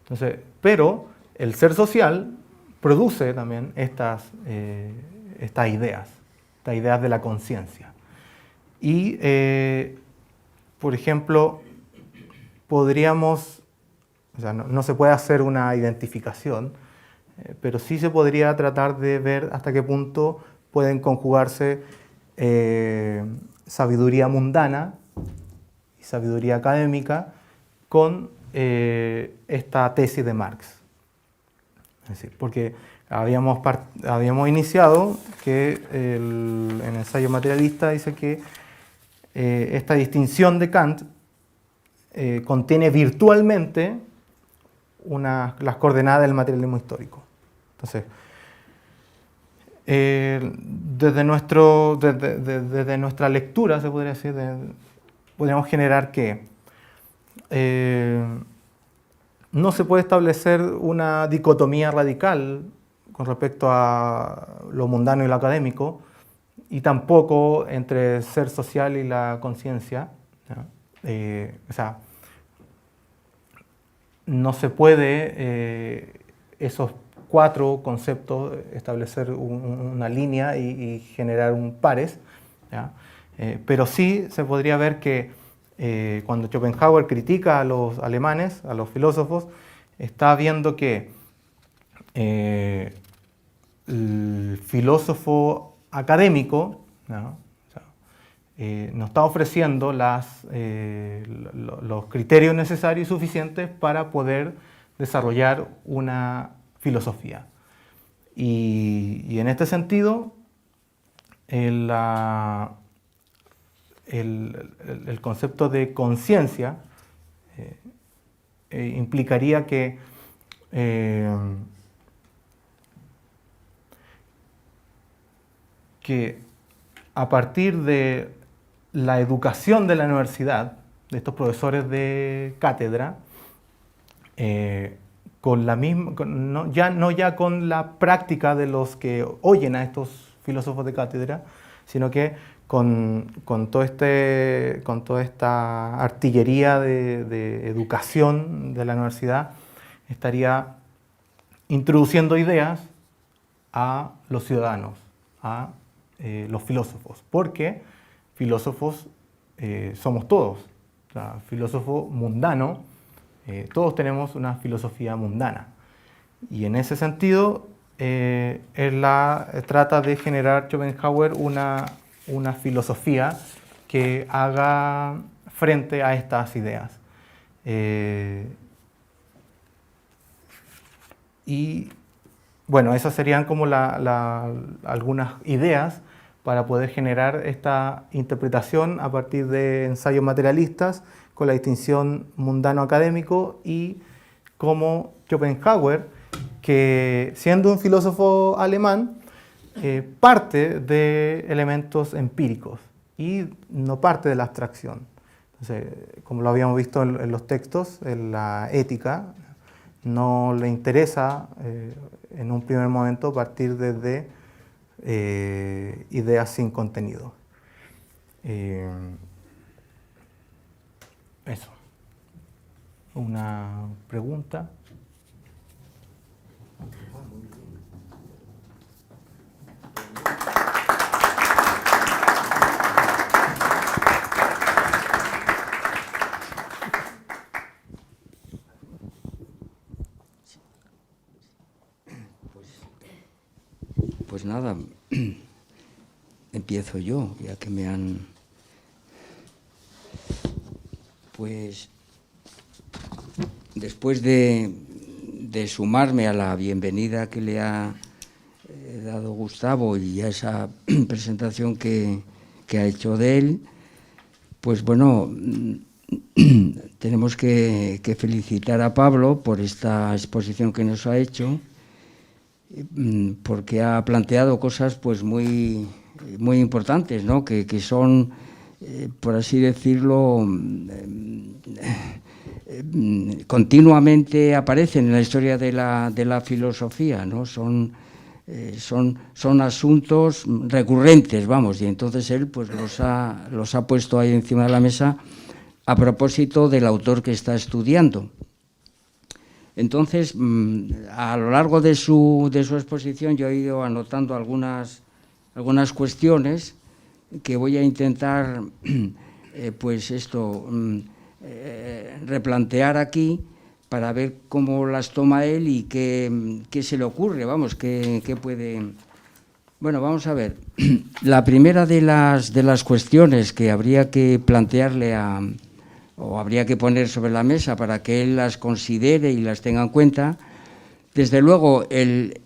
Entonces, pero el ser social produce también estas ideas de la conciencia. Y, por ejemplo, podríamos, o sea, no se puede hacer una identificación, pero sí se podría tratar de ver hasta qué punto pueden conjugarse sabiduría mundana y sabiduría académica con esta tesis de Marx. Es decir, porque habíamos iniciado que el ensayo materialista dice que esta distinción de Kant contiene virtualmente las coordenadas del materialismo histórico. Entonces, desde nuestra lectura, se podría decir, podríamos generar que no se puede establecer una dicotomía radical con respecto a lo mundano y lo académico, y tampoco entre ser social y la conciencia. O sea, no se puede esos cuatro conceptos establecer una línea y generar un pares, ¿ya? Pero sí se podría ver que cuando Schopenhauer critica a los alemanes, a los filósofos, está viendo que el filósofo académico, ¿no? O sea, nos está ofreciendo los criterios necesarios y suficientes para poder desarrollar una filosofía. Y en este sentido, el concepto de conciencia implicaría que a partir de la educación de la universidad, de estos profesores de cátedra, con la misma, no ya con la práctica de los que oyen a estos filósofos de cátedra, sino que con toda esta artillería de educación de la universidad, estaría introduciendo ideas a los ciudadanos, a los filósofos, porque filósofos somos todos. O sea, filósofo mundano, todos tenemos una filosofía mundana. Y en ese sentido, trata de generar Schopenhauer una filosofía que haga frente a estas ideas. Y bueno, esas serían como algunas ideas para poder generar esta interpretación a partir de ensayos materialistas con la distinción mundano-académico, y como Schopenhauer, que siendo un filósofo alemán, parte de elementos empíricos y no parte de la abstracción. Entonces, como lo habíamos visto en los textos, en la ética, no le interesa en un primer momento partir desde ideas sin contenido. Eso. ¿Una pregunta? Pues nada, empiezo yo, ya que me han... Pues después de sumarme a la bienvenida que le ha dado Gustavo y a esa presentación que ha hecho de él, pues bueno, tenemos que felicitar a Pablo por esta exposición que nos ha hecho, porque ha planteado cosas pues muy importantes, ¿no? que son, por así decirlo, continuamente aparecen en la historia de la filosofía, ¿no? Son asuntos recurrentes, vamos, y entonces él pues los ha puesto ahí encima de la mesa a propósito del autor que está estudiando. Entonces, a lo largo de su exposición yo he ido anotando algunas cuestiones que voy a intentar, replantear aquí para ver cómo las toma él y qué se le ocurre, vamos, qué puede... Bueno, vamos a ver. La primera de las cuestiones que habría que plantearle o habría que poner sobre la mesa para que él las considere y las tenga en cuenta, desde luego el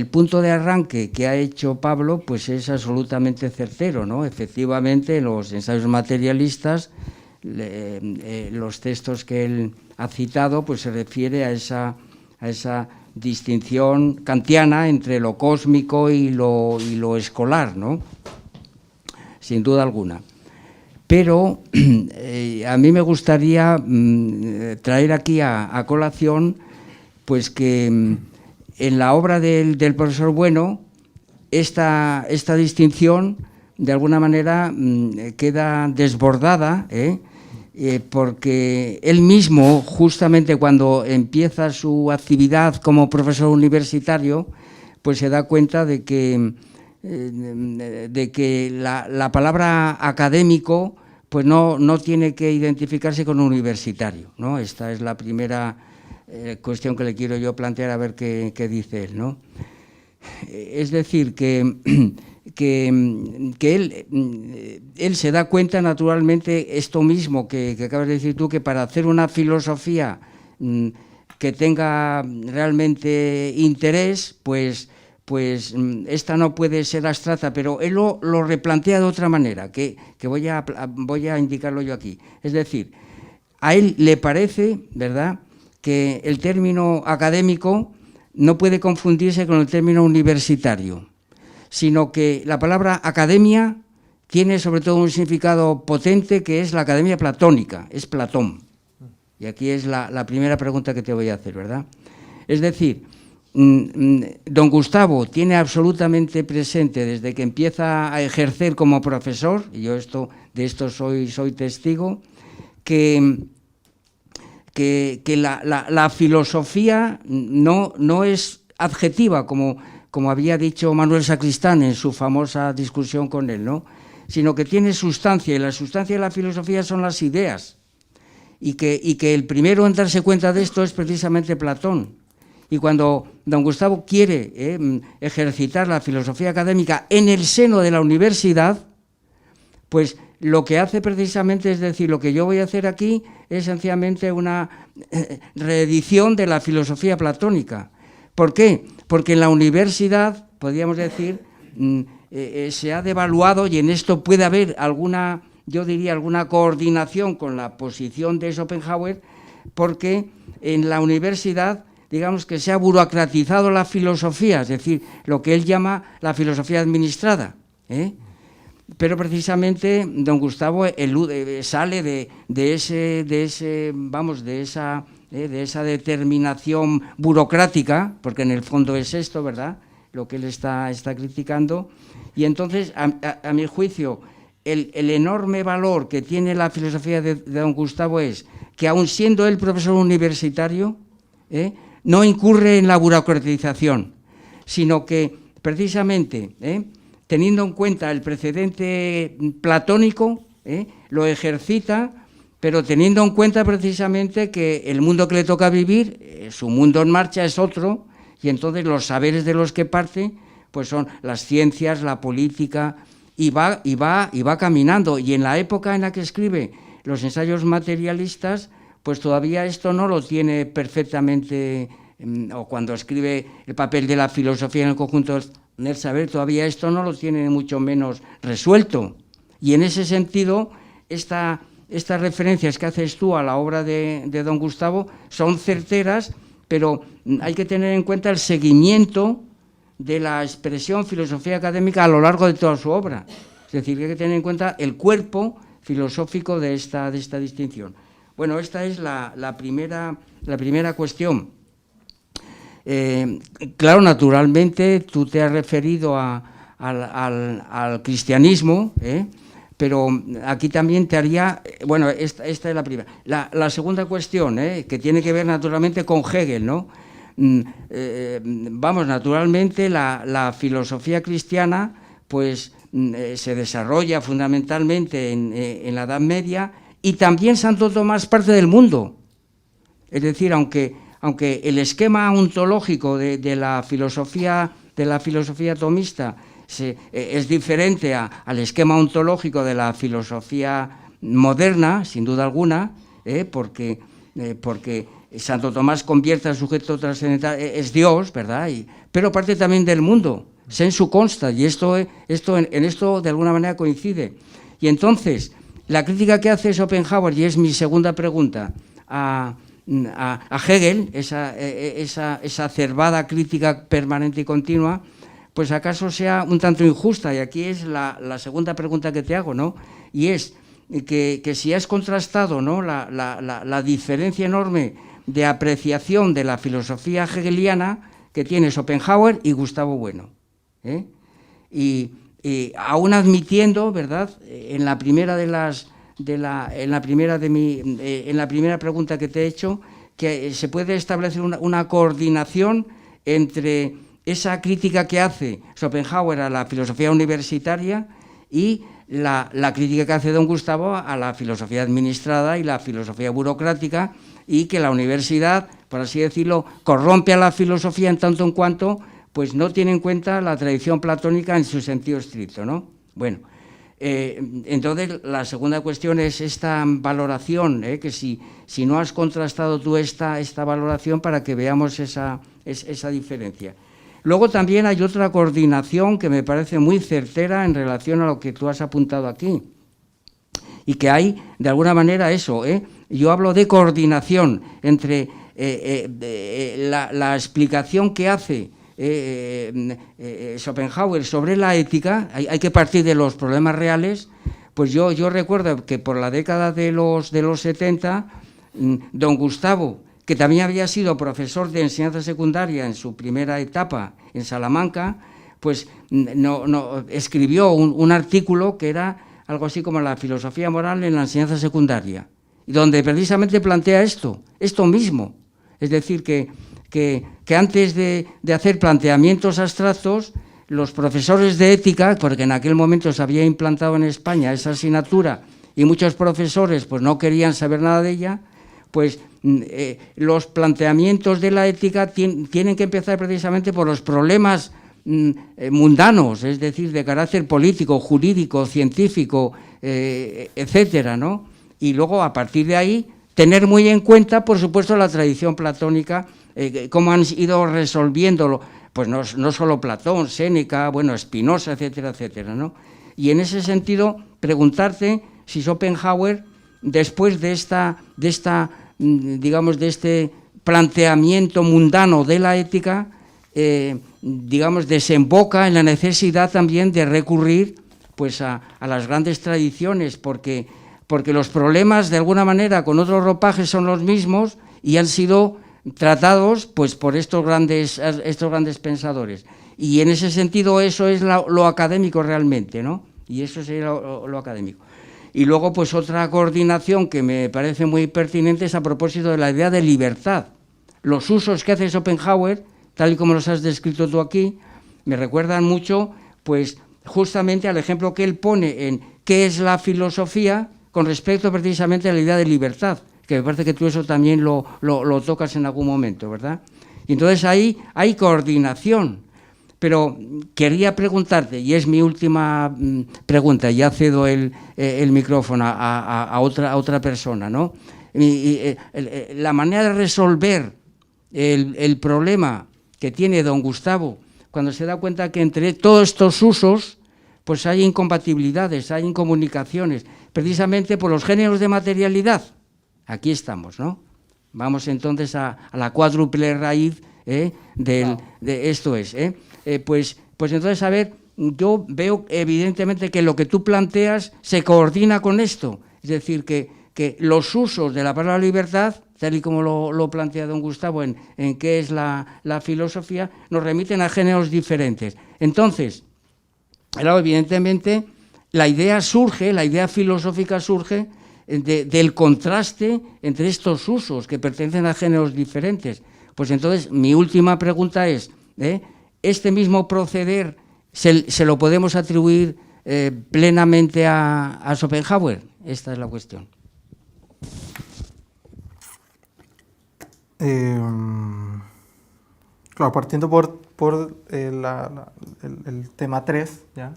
punto de arranque que ha hecho Pablo pues es absolutamente certero, ¿no? Efectivamente, los ensayos materialistas, los textos que él ha citado, pues se refiere a esa distinción kantiana entre lo cósmico y lo escolar, ¿no? Sin duda alguna. Pero a mí me gustaría traer aquí a colación pues que en la obra del profesor Bueno esta distinción de alguna manera queda desbordada, porque él mismo, justamente cuando empieza su actividad como profesor universitario, pues se da cuenta de que la palabra académico pues no tiene que identificarse con universitario, ¿no? Esta es la primera cuestión que le quiero yo plantear, a ver qué dice él, ¿no? Es decir, que él se da cuenta naturalmente esto mismo que acabas de decir tú, que para hacer una filosofía que tenga realmente interés, pues esta no puede ser abstracta, pero él lo replantea de otra manera, que voy a indicarlo yo aquí. Es decir, a él le parece, ¿verdad?, que el término académico no puede confundirse con el término universitario, sino que la palabra academia tiene sobre todo un significado potente, que es la academia platónica, es Platón. Y aquí es la primera pregunta que te voy a hacer, ¿verdad? Es decir, don Gustavo tiene absolutamente presente desde que empieza a ejercer como profesor, y yo de esto soy testigo, que la filosofía no es adjetiva, como había dicho Manuel Sacristán en su famosa discusión con él, ¿no?, sino que tiene sustancia, y la sustancia de la filosofía son las ideas, y que el primero en darse cuenta de esto es precisamente Platón. Y cuando don Gustavo quiere ejercitar la filosofía académica en el seno de la universidad, pues lo que hace precisamente es decir, lo que yo voy a hacer aquí es sencillamente una reedición de la filosofía platónica. ¿Por qué? Porque en la universidad, podríamos decir, se ha devaluado, y en esto puede haber alguna coordinación con la posición de Schopenhauer, porque en la universidad, digamos que se ha burocratizado la filosofía, es decir, lo que él llama la filosofía administrada, Pero precisamente don Gustavo sale de esa determinación burocrática, porque en el fondo es esto, ¿verdad?, lo que él está criticando. Y entonces, a mi juicio, el enorme valor que tiene la filosofía de don Gustavo es que, aun siendo él profesor universitario, no incurre en la burocratización, sino que precisamente, teniendo en cuenta el precedente platónico, lo ejercita, pero teniendo en cuenta precisamente que el mundo que le toca vivir, su mundo en marcha es otro, y entonces los saberes de los que parte pues son las ciencias, la política, y va caminando. Y en la época en la que escribe los ensayos materialistas, pues todavía esto no lo tiene perfectamente, o cuando escribe el papel de la filosofía en el conjunto del saber, todavía esto no lo tiene mucho menos resuelto. Y en ese sentido, estas referencias que haces tú a la obra de don Gustavo son certeras, pero hay que tener en cuenta el seguimiento de la expresión filosofía académica a lo largo de toda su obra. Es decir, que hay que tener en cuenta el cuerpo filosófico de esta distinción. Bueno, esta es la primera cuestión. Claro, naturalmente, tú te has referido al cristianismo, pero aquí también te haría... Bueno, esta es la primera. La segunda cuestión, que tiene que ver naturalmente con Hegel, ¿no? Naturalmente la filosofía cristiana pues se desarrolla fundamentalmente en la Edad Media, y también Santo Tomás parte del mundo. Es decir, aunque el esquema ontológico de la filosofía tomista es diferente al esquema ontológico de la filosofía moderna, sin duda alguna, porque Santo Tomás convierte al sujeto trascendental, es Dios, ¿verdad? Pero parte también del mundo, sensu consta, y en esto de alguna manera coincide. Y entonces, la crítica que hace Schopenhauer, y es mi segunda pregunta, a a Hegel, esa acerbada crítica permanente y continua, pues acaso sea un tanto injusta. Y aquí es la segunda pregunta que te hago, ¿no? Y es que si has contrastado, ¿no?, la diferencia enorme de apreciación de la filosofía hegeliana que tiene Schopenhauer y Gustavo Bueno, ¿eh? Y aún admitiendo, ¿verdad?, en la primera pregunta que te he hecho, que se puede establecer una coordinación entre esa crítica que hace Schopenhauer a la filosofía universitaria y la crítica que hace don Gustavo a la filosofía administrada y la filosofía burocrática, y que la universidad, por así decirlo, corrompe a la filosofía en tanto en cuanto pues no tiene en cuenta la tradición platónica en su sentido estricto, ¿no? Bueno, entonces la segunda cuestión es esta valoración, que si no has contrastado tú esta valoración para que veamos esa diferencia. Luego también hay otra coordinación que me parece muy certera en relación a lo que tú has apuntado aquí, y que hay, de alguna manera, eso, yo hablo de coordinación entre la explicación que hace Schopenhauer sobre la ética. Hay que partir de los problemas reales. Pues yo recuerdo que por la década de los 70, don Gustavo, que también había sido profesor de enseñanza secundaria en su primera etapa en Salamanca, pues escribió un artículo que era algo así como la filosofía moral en la enseñanza secundaria, y donde precisamente plantea esto mismo. Es decir, que antes de hacer planteamientos abstractos, los profesores de ética, porque en aquel momento se había implantado en España esa asignatura y muchos profesores pues no querían saber nada de ella, pues los planteamientos de la ética tienen que empezar precisamente por los problemas mundanos, es decir, de carácter político, jurídico, científico, etcétera, ¿no? Y luego, a partir de ahí, tener muy en cuenta, por supuesto, la tradición platónica, cómo han ido resolviéndolo, pues no solo Platón, Séneca, bueno, Spinoza, etcétera, etcétera, ¿no? Y en ese sentido, preguntarte si Schopenhauer, después de este planteamiento mundano de la ética, desemboca en la necesidad también de recurrir pues a las grandes tradiciones, porque los problemas, de alguna manera, con otros ropajes son los mismos y han sido tratados pues por estos grandes pensadores. Y en ese sentido eso es lo académico realmente, ¿no? Y eso sería lo académico. Y luego, pues otra coordinación que me parece muy pertinente es a propósito de la idea de libertad. Los usos que hace Schopenhauer, tal y como los has descrito tú aquí, me recuerdan mucho, pues, justamente al ejemplo que él pone en qué es la filosofía con respecto precisamente a la idea de libertad, que me parece que tú eso también lo tocas en algún momento, ¿verdad? Y entonces ahí hay coordinación. Pero quería preguntarte, y es mi última pregunta, ya cedo el micrófono a otra persona, ¿no? La manera de resolver el problema que tiene don Gustavo, cuando se da cuenta que entre todos estos usos, pues hay incompatibilidades, hay incomunicaciones, precisamente por los géneros de materialidad. Aquí estamos, ¿no? Vamos entonces a la cuádruple raíz de esto es, pues entonces, a ver, yo veo evidentemente que lo que tú planteas se coordina con esto, es decir, que los usos de la palabra libertad, tal y como lo plantea don Gustavo en qué es la filosofía, nos remiten a géneros diferentes. Entonces, claro, evidentemente, la idea filosófica surge del contraste entre estos usos que pertenecen a géneros diferentes. Pues entonces, mi última pregunta es, ¿este mismo proceder se lo podemos atribuir plenamente a Schopenhauer? Esta es la cuestión. Claro, partiendo por el tema 3, ¿ya?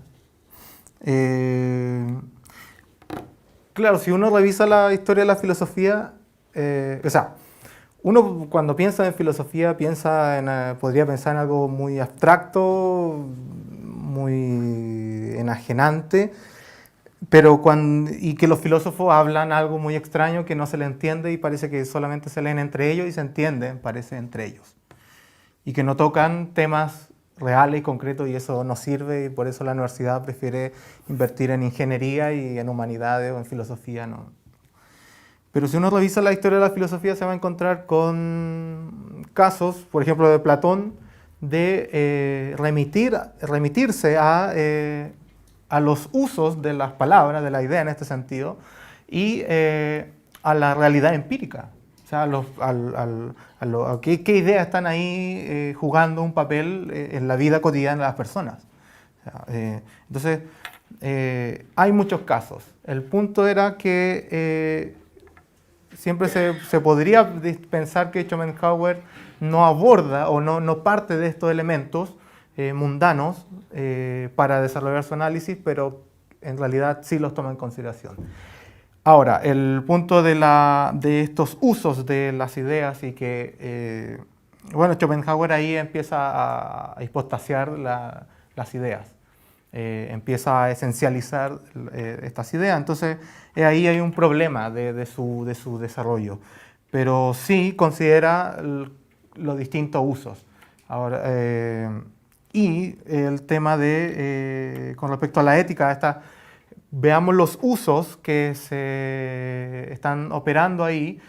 Claro, si uno revisa la historia de la filosofía, uno cuando piensa en filosofía podría pensar en algo muy abstracto, muy enajenante, y que los filósofos hablan algo muy extraño que no se le entiende y parece que solamente se leen entre ellos y se entienden, parece, entre ellos. Y que no tocan temas reales y concretos y eso no sirve y por eso la universidad prefiere invertir en ingeniería y en humanidades o en filosofía, ¿no? Pero si uno revisa la historia de la filosofía se va a encontrar con casos, por ejemplo, de Platón, de remitirse a los usos de las palabras, de la idea en este sentido, y a la realidad empírica. O sea, qué ideas están ahí jugando un papel en la vida cotidiana de las personas. O sea, entonces, hay muchos casos. El punto era que siempre se podría pensar que Schopenhauer no aborda o no parte de estos elementos mundanos para desarrollar su análisis, pero en realidad sí los toma en consideración. Ahora, el punto de estos usos de las ideas y que, bueno, Schopenhauer ahí empieza a hipostasear las ideas, empieza a esencializar estas ideas, entonces ahí hay un problema de su desarrollo, pero sí considera los distintos usos. Ahora, y el tema con respecto a la ética, veamos los usos que se están operando ahí,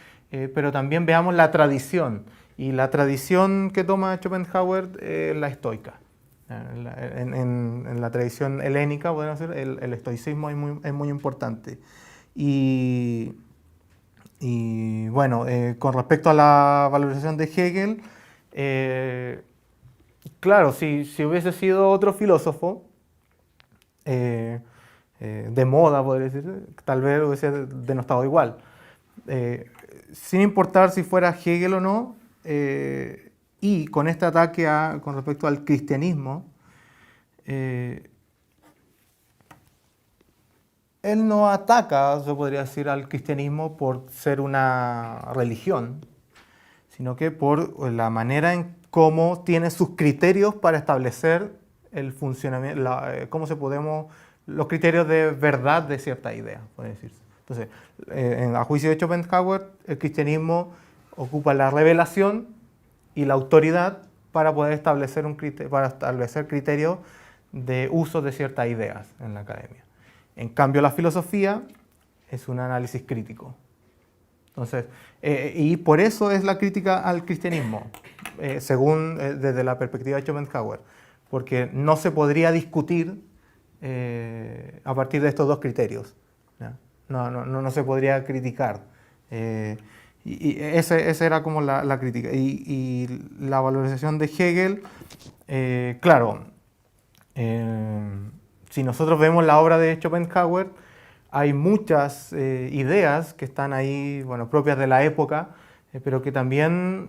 pero también veamos la tradición. Y la tradición que toma Schopenhauer es la estoica. En la tradición helénica, podemos decir, el estoicismo es muy importante. Y bueno, con respecto a la valorización de Hegel, claro, si hubiese sido otro filósofo de moda, podría decir, tal vez hubiese denostado igual. Sin importar si fuera Hegel o no, y con este ataque con respecto al cristianismo, él no ataca, se podría decir, al cristianismo por ser una religión, sino que por la manera en cómo tiene sus criterios para establecer el funcionamiento, los criterios de verdad de cierta idea, puede decirse. Entonces, a juicio de Schopenhauer, el cristianismo ocupa la revelación y la autoridad para poder establecer criterios de uso de ciertas ideas en la academia. En cambio, la filosofía es un análisis crítico. Entonces, y por eso es la crítica al cristianismo, según desde la perspectiva de Schopenhauer, porque no se podría discutir a partir de estos dos criterios. ¿Ya? No se podría criticar. Y esa era como la crítica. Y la valorización de Hegel, claro, si nosotros vemos la obra de Schopenhauer, hay muchas ideas que están ahí, bueno, propias de la época, pero que también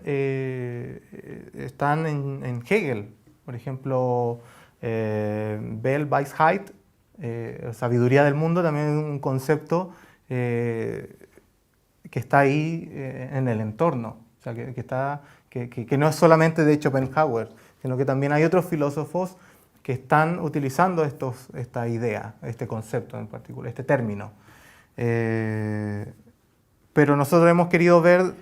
están en Hegel. Por ejemplo, Weisheit, sabiduría del mundo, también es un concepto que está ahí en el entorno. O sea, que no es solamente de Schopenhauer, sino que también hay otros filósofos que están utilizando esta idea, este concepto en particular, este término. Pero nosotros hemos querido ver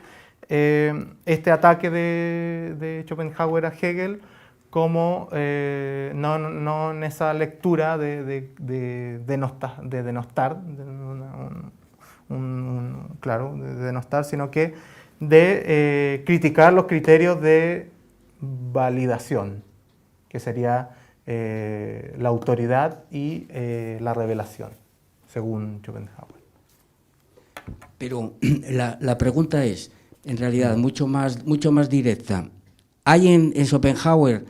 este ataque de Schopenhauer a Hegel como no en esa lectura de denostar, sino que de criticar los criterios de validación, que sería la autoridad y la revelación, según Schopenhauer. Pero la pregunta es, en realidad, mucho más directa. ¿Hay en Schopenhauer,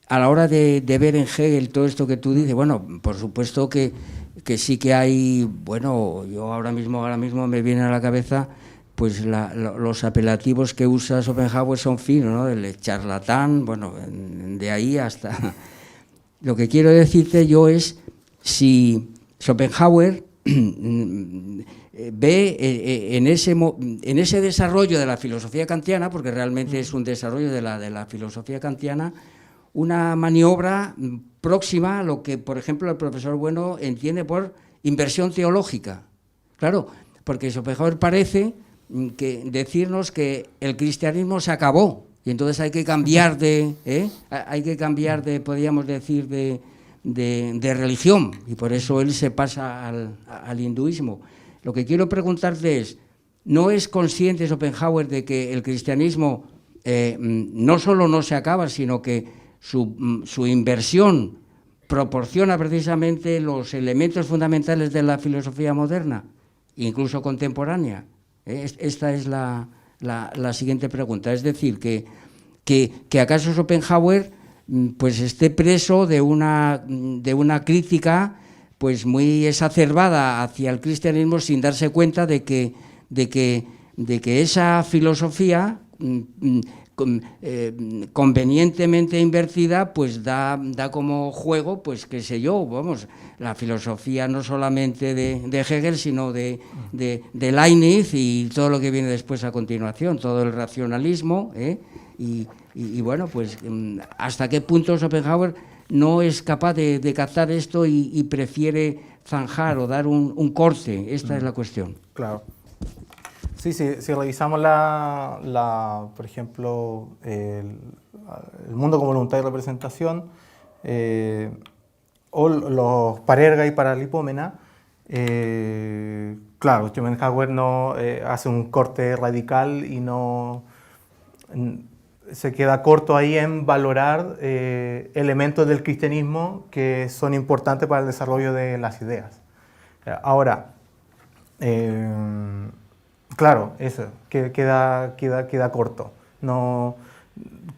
a la hora de ver en Hegel todo esto que tú dices, bueno, por supuesto que sí que hay, bueno, yo ahora mismo me vienen a la cabeza pues los apelativos que usa Schopenhauer son finos, ¿no? El charlatán, bueno, de ahí hasta... Lo que quiero decirte yo es si Schopenhauer ve en ese desarrollo de la filosofía kantiana, porque realmente es un desarrollo de la filosofía kantiana, una maniobra próxima a lo que, por ejemplo, el profesor Bueno entiende por inversión teológica. Claro, porque Schopenhauer parece decirnos que el cristianismo se acabó y entonces hay que cambiar podríamos decir, de religión, y por eso él se pasa al hinduismo. Lo que quiero preguntarte es, ¿no es consciente Schopenhauer de que el cristianismo no solo no se acaba, sino que su inversión proporciona precisamente los elementos fundamentales de la filosofía moderna, incluso contemporánea? Esta es la siguiente pregunta. Es decir, que acaso Schopenhauer pues esté preso de una crítica pues muy exacerbada hacia el cristianismo, sin darse cuenta de que esa filosofía convenientemente invertida pues da como juego, pues qué sé yo, vamos, la filosofía no solamente de Hegel, sino de Leibniz y todo lo que viene después a continuación, todo el racionalismo, y bueno, pues hasta qué punto Schopenhauer no es capaz de captar esto y prefiere zanjar o dar un corte. Esta es la cuestión. Claro. Sí, si revisamos por ejemplo, el mundo como voluntad y representación, o los Parerga y Paralipómena, claro, Schopenhauer no hace un corte radical y no se queda corto ahí en valorar elementos del cristianismo que son importantes para el desarrollo de las ideas. Ahora, claro, eso, queda corto, no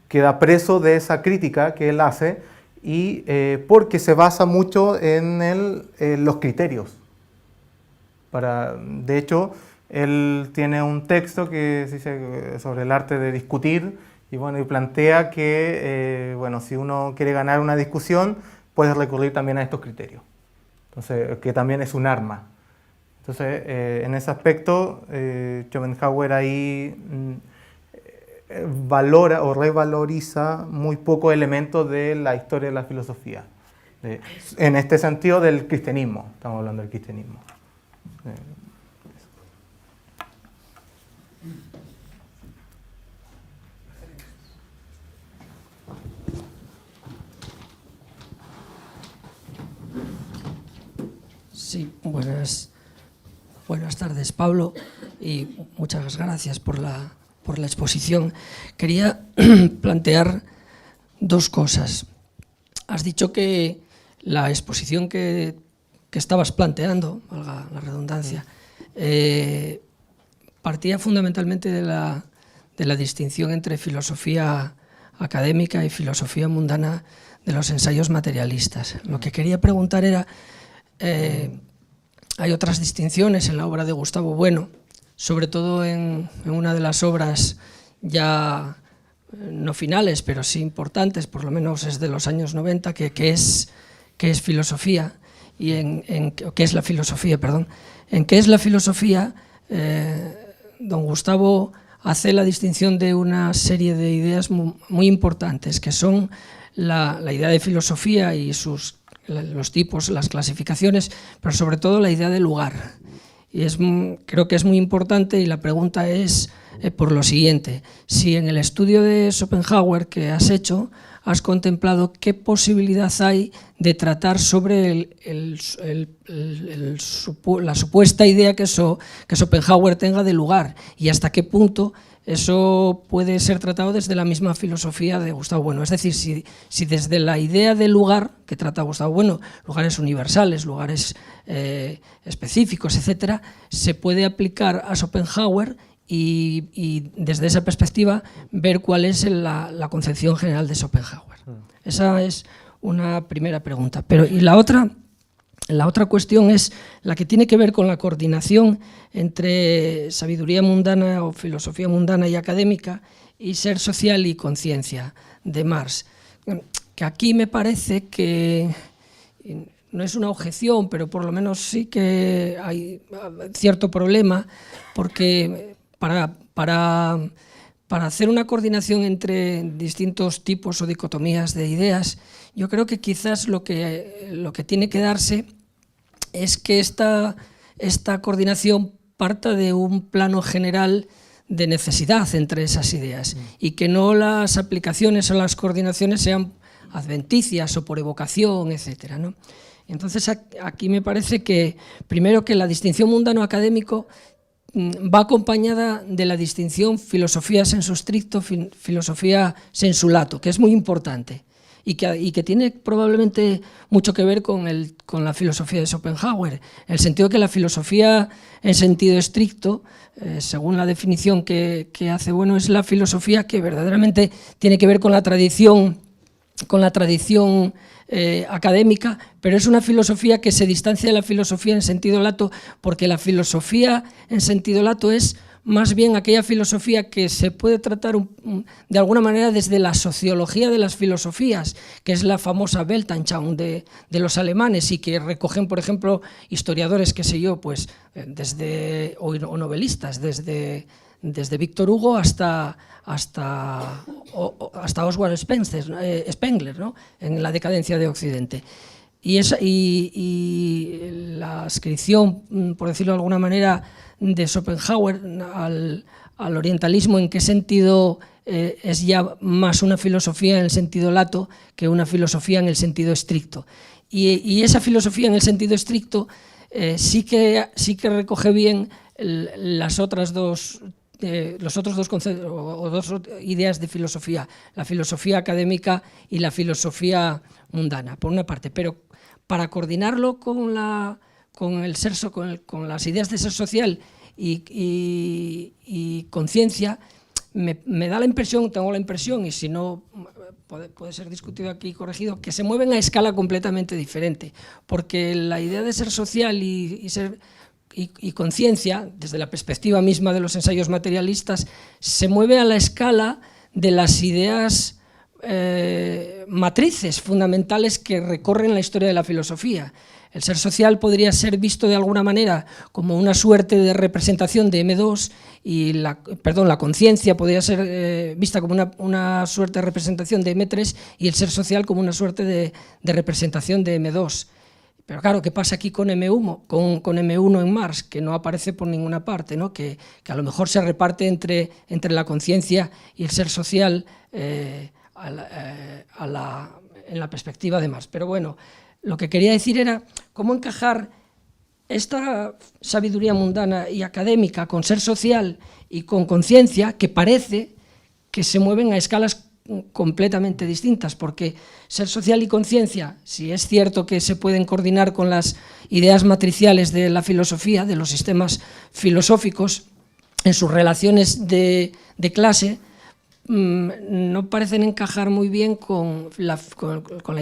queda preso de esa crítica que él hace, y porque se basa mucho en los criterios. De hecho, él tiene un texto que dice sobre el arte de discutir, y plantea que si uno quiere ganar una discusión, puede recurrir también a estos criterios. Entonces, que también es un arma. Entonces, en ese aspecto, Schopenhauer ahí valora o revaloriza muy pocos elementos de la historia de la filosofía. En este sentido del cristianismo, estamos hablando del cristianismo. Sí, buenas tardes, Pablo, y muchas gracias por la exposición. Quería plantear dos cosas. Has dicho que la exposición que estabas planteando, valga la redundancia, partía fundamentalmente de la distinción entre filosofía académica y filosofía mundana de los ensayos materialistas. Lo que quería preguntar era, hay otras distinciones en la obra de Gustavo Bueno, sobre todo en una de las obras ya no finales, pero sí importantes, por lo menos es de los años 90, que es filosofía, y ¿qué es la filosofía? Perdón. En ¿qué es la filosofía? Don Gustavo hace la distinción de una serie de ideas muy importantes, que son la idea de filosofía y los tipos, las clasificaciones, pero sobre todo la idea de lugar. Y creo que es muy importante, y la pregunta es por lo siguiente: si en el estudio de Schopenhauer que has hecho has contemplado qué posibilidad hay de tratar sobre la supuesta idea que Schopenhauer tenga de lugar, y hasta qué punto eso puede ser tratado desde la misma filosofía de Gustavo Bueno. Es decir, si desde la idea de lugar que trata Gustavo Bueno, lugares universales, lugares específicos, etcétera, se puede aplicar a Schopenhauer y desde esa perspectiva ver cuál es la concepción general de Schopenhauer. Esa es una primera pregunta. Y la otra cuestión es la que tiene que ver con la coordinación entre sabiduría mundana o filosofía mundana y académica y ser social y conciencia de Marx. Que aquí me parece que no es una objeción, pero por lo menos sí que hay cierto problema, porque para hacer una coordinación entre distintos tipos o dicotomías de ideas, yo creo que quizás lo que tiene que darse es que esta coordinación parta de un plano general de necesidad entre esas ideas y que no las aplicaciones o las coordinaciones sean adventicias o por evocación, etcétera, ¿no? Entonces aquí me parece que, primero, que la distinción mundano-académico va acompañada de la distinción filosofía sensu stricto, filosofía sensu lato, que es muy importante y que tiene probablemente mucho que ver con la filosofía de Schopenhauer, en el sentido que la filosofía en sentido estricto, según la definición que hace, bueno, es la filosofía que verdaderamente tiene que ver con la tradición académica, pero es una filosofía que se distancia de la filosofía en sentido lato, porque la filosofía en sentido lato es más bien aquella filosofía que se puede tratar de alguna manera desde la sociología de las filosofías, que es la famosa Weltanschauung de los alemanes, y que recogen, por ejemplo, historiadores, qué sé yo, pues o novelistas, desde Víctor Hugo hasta Oswald Spengler, ¿no? En La decadencia de Occidente. Y la adscripción, por decirlo de alguna manera, de Schopenhauer al orientalismo, ¿en qué sentido es ya más una filosofía en el sentido lato que una filosofía en el sentido estricto? Y esa filosofía en el sentido estricto sí que recoge bien los otros dos conceptos o dos ideas de filosofía, la filosofía académica y la filosofía mundana, por una parte, pero para coordinarlo con las ideas de ser social y conciencia, me da la impresión, tengo la impresión, y si no puede ser discutido aquí y corregido, que se mueven a escala completamente diferente, porque la idea de ser social y conciencia, desde la perspectiva misma de los ensayos materialistas, se mueve a la escala de las ideas matrices fundamentales que recorren la historia de la filosofía. El ser social podría ser visto de alguna manera como una suerte de representación de M2 y la conciencia podría ser vista como una suerte de representación de M3 y el ser social como una suerte de representación de M2. Pero claro, ¿qué pasa aquí con M1, con M1 en Marx, que no aparece por ninguna parte, ¿no? Que a lo mejor se reparte entre la conciencia y el ser social en la perspectiva de Marx. Pero bueno, lo que quería decir era cómo encajar esta sabiduría mundana y académica con ser social y con conciencia, que parece que se mueven a escalas completamente distintas, porque ser social y conciencia, si es cierto que se pueden coordinar con las ideas matriciales de la filosofía, de los sistemas filosóficos, en sus relaciones de clase, no parecen encajar muy bien con la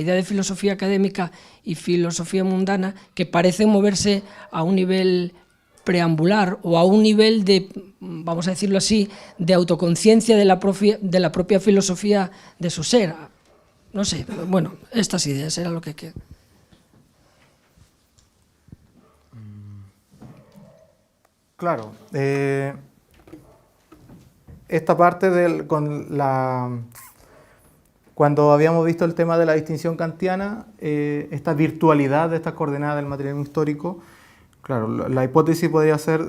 idea de filosofía académica y filosofía mundana, que parecen moverse a un nivel preambular o a un nivel de, vamos a decirlo así, de autoconciencia de la propia filosofía de su ser. No sé, bueno, estas ideas era lo que queda. Claro, esta parte cuando habíamos visto el tema de la distinción kantiana, esta virtualidad de estas coordenadas del materialismo histórico, claro, la hipótesis podría ser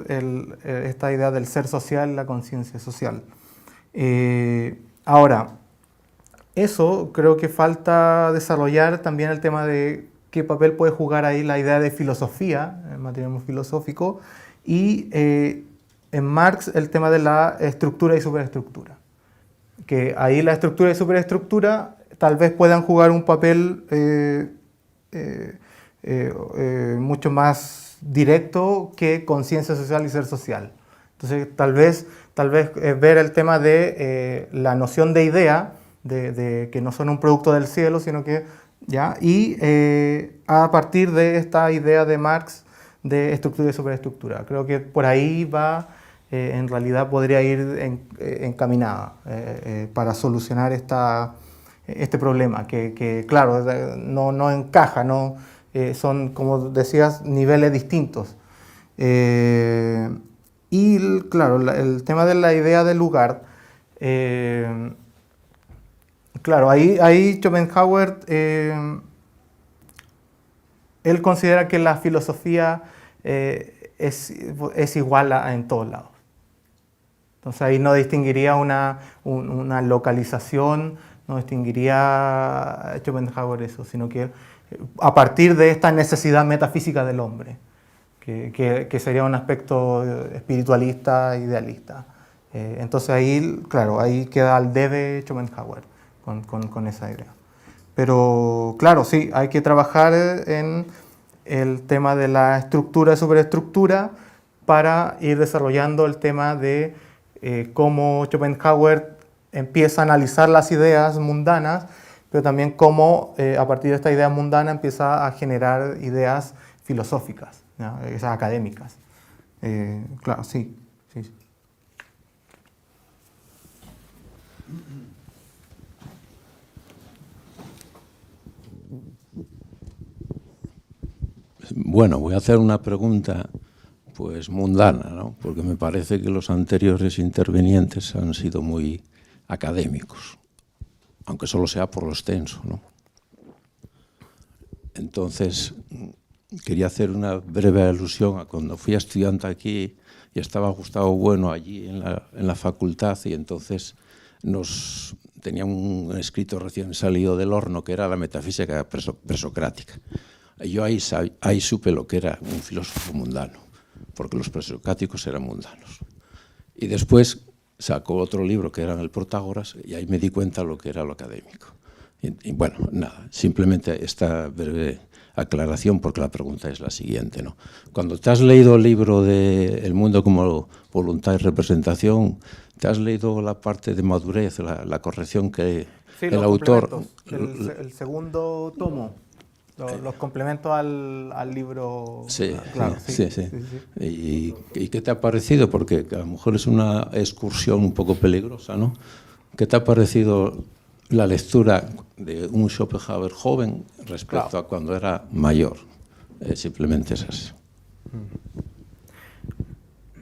esta idea del ser social, la conciencia social. Ahora, eso creo que falta desarrollar también el tema de qué papel puede jugar ahí la idea de filosofía, el materialismo filosófico, y en Marx el tema de la estructura y superestructura. Que ahí la estructura y superestructura tal vez puedan jugar un papel mucho más directo que conciencia social y ser social. Entonces, tal vez ver el tema de la noción de idea, de que no son un producto del cielo, sino que ya, y a partir de esta idea de Marx de estructura y superestructura. Creo que por ahí va, en realidad podría ir encaminada para solucionar este problema, que claro, no encaja, no. Son, como decías, niveles distintos. Y claro, el tema de la idea del lugar, claro, ahí Schopenhauer él considera que la filosofía es igual en todos lados. Entonces ahí no distinguiría una localización, no distinguiría Schopenhauer eso, sino que a partir de esta necesidad metafísica del hombre, que sería un aspecto espiritualista, idealista. Entonces ahí, claro, ahí queda al debe Schopenhauer con esa idea. Pero claro, sí, hay que trabajar en el tema de la estructura y superestructura para ir desarrollando el tema de cómo Schopenhauer empieza a analizar las ideas mundanas, pero también cómo a partir de esta idea mundana empieza a generar ideas filosóficas, ¿no? Esas académicas. Claro, sí. Bueno, voy a hacer una pregunta pues mundana, ¿no? Porque me parece que los anteriores intervinientes han sido muy académicos, aunque solo sea por lo extenso, ¿no? Entonces, quería hacer una breve alusión a cuando fui estudiante aquí y estaba Gustavo Bueno allí en la facultad, y entonces tenía un escrito recién salido del horno que era la metafísica presocrática. Yo ahí supe lo que era un filósofo mundano, porque los presocráticos eran mundanos. Y después sacó otro libro que era el Protágoras, y ahí me di cuenta lo que era lo académico. Y bueno, nada, simplemente esta breve aclaración, porque la pregunta es la siguiente, ¿no? Cuando te has leído el libro de El mundo como voluntad y representación, ¿te has leído la parte de madurez, la corrección que sí, el autor... El segundo tomo. Los complementos al libro. Sí, claro, sí. ¿Y qué te ha parecido? Porque a lo mejor es una excursión un poco peligrosa, ¿no? ¿Qué te ha parecido la lectura de un Schopenhauer joven respecto a cuando era mayor? Simplemente es así.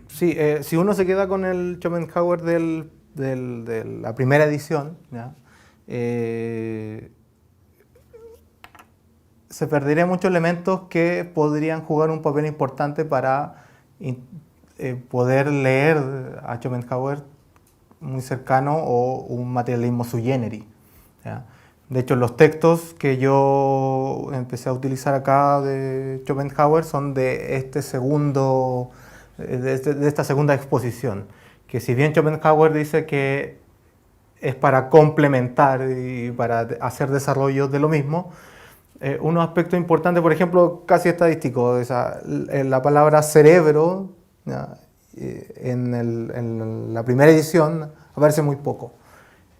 Sí, si uno se queda con el Schopenhauer de la primera edición, ¿ya? Se perderían muchos elementos que podrían jugar un papel importante para poder leer a Schopenhauer muy cercano o un materialismo sui generis, ¿ya? De hecho, los textos que yo empecé a utilizar acá de Schopenhauer son de esta segunda exposición, que si bien Schopenhauer dice que es para complementar y para hacer desarrollos de lo mismo, unos aspectos importantes, por ejemplo, casi estadísticos, la palabra cerebro, ¿ya? En la primera edición aparece muy poco.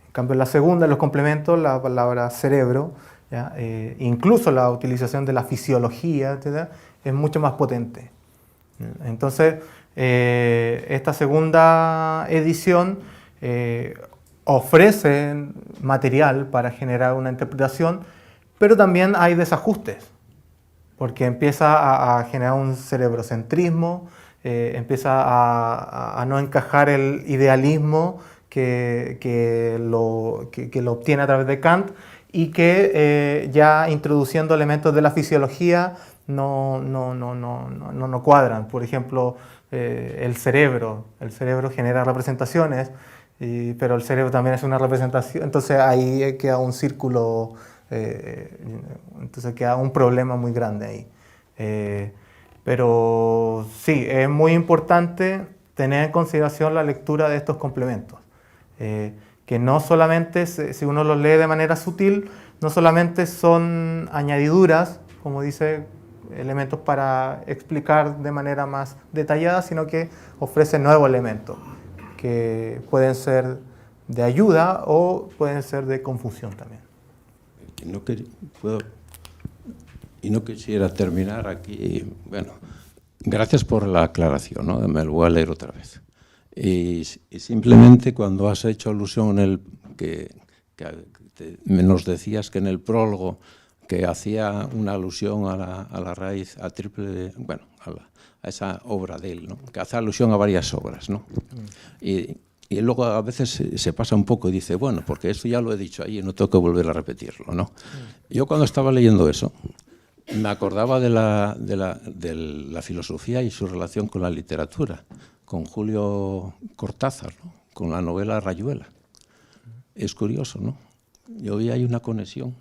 En cambio, en la segunda, en los complementos, la palabra cerebro, ¿ya? Incluso la utilización de la fisiología, etc., es mucho más potente. Entonces, esta segunda edición ofrece material para generar una interpretación, pero también hay desajustes, porque empieza a generar un cerebrocentrismo, empieza a no encajar el idealismo que lo obtiene a través de Kant, y que ya introduciendo elementos de la fisiología no cuadran. Por ejemplo, el cerebro genera representaciones, pero el cerebro también es una representación, entonces ahí queda un círculo. Entonces queda un problema muy grande ahí. Pero sí, es muy importante tener en consideración la lectura de estos complementos, que no solamente, si uno los lee de manera sutil, no solamente son añadiduras, como dice, elementos para explicar de manera más detallada, sino que ofrecen nuevos elementos que pueden ser de ayuda o pueden ser de confusión también. Y no quisiera terminar aquí. Bueno, gracias por la aclaración, ¿no? Me lo voy a leer otra vez. Y simplemente cuando has hecho alusión nos decías que en el prólogo que hacía una alusión a la raíz, a esa obra de él, ¿no? Que hace alusión a varias obras, ¿no? Y luego a veces se pasa un poco y dice, bueno, porque esto ya lo he dicho ahí y no tengo que volver a repetirlo, ¿no? Yo cuando estaba leyendo eso, me acordaba de la filosofía y su relación con la literatura, con Julio Cortázar, ¿no? Con la novela Rayuela. Es curioso, ¿no? Yo vi ahí una conexión.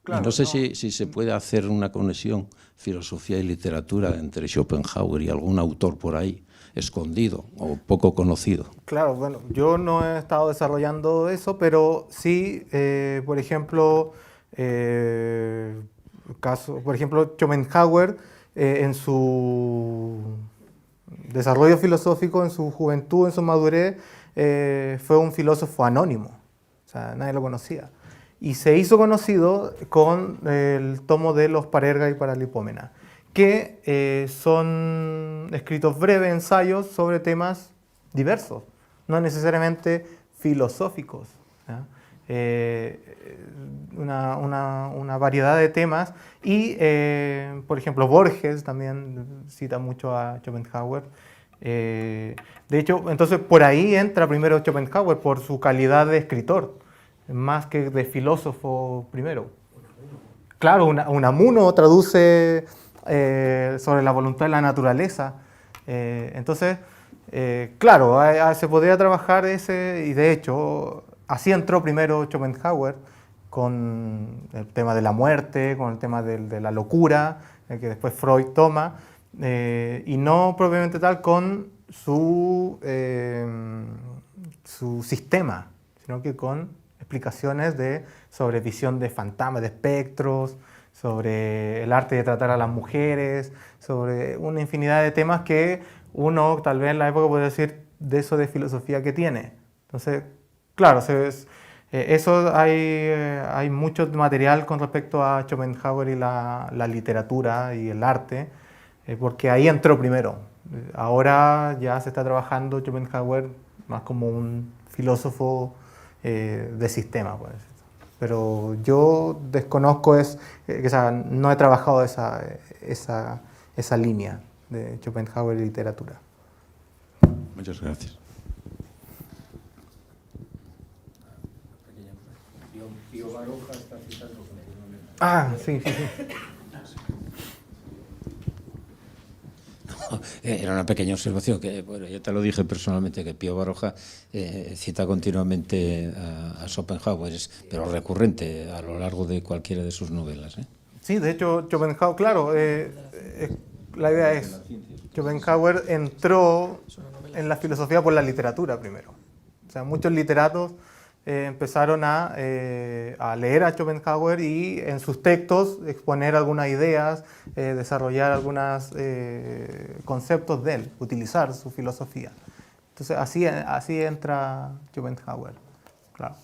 Claro, y no sé si se puede hacer una conexión filosofía y literatura entre Schopenhauer y algún autor por ahí, escondido o poco conocido. Claro, bueno, yo no he estado desarrollando eso, pero sí, por ejemplo, Schopenhauer, en su desarrollo filosófico, en su juventud, en su madurez, fue un filósofo anónimo, o sea, nadie lo conocía. Y se hizo conocido con el tomo de los Parerga y Paralipómena, que son escritos breves, ensayos sobre temas diversos, no necesariamente filosóficos, ¿ya? Una variedad de temas. Y, por ejemplo, Borges también cita mucho a Schopenhauer. De hecho, entonces por ahí entra primero Schopenhauer, por su calidad de escritor, más que de filósofo primero. Claro, Unamuno traduce sobre la voluntad de la naturaleza. Entonces, claro, se podría trabajar ese, y de hecho, así entró primero Schopenhauer con el tema de la muerte, con el tema de la locura, que después Freud toma, y no propiamente tal con su sistema, sino que con explicaciones sobre visión de fantasmas, de espectros, sobre el arte de tratar a las mujeres, sobre una infinidad de temas que uno tal vez en la época puede decir de eso de filosofía que tiene. Entonces, claro, eso hay mucho material con respecto a Schopenhauer y la literatura y el arte, porque ahí entró primero. Ahora ya se está trabajando Schopenhauer más como un filósofo de sistema, por decirlo. Pero yo desconozco, o sea, no he trabajado esa línea de Schopenhauer y literatura. Muchas gracias. Pío Baroja está citando. Ah, sí, sí, sí. Era una pequeña observación que, bueno, yo te lo dije personalmente, que Pío Baroja cita continuamente a Schopenhauer, pero recurrente a lo largo de cualquiera de sus novelas. Sí, de hecho, Schopenhauer, claro, la idea es, Schopenhauer entró en la filosofía por la literatura primero. O sea, muchos literatos empezaron a leer a Schopenhauer y en sus textos exponer algunas ideas, desarrollar algunos conceptos de él, utilizar su filosofía. Entonces así entra Schopenhauer, claro.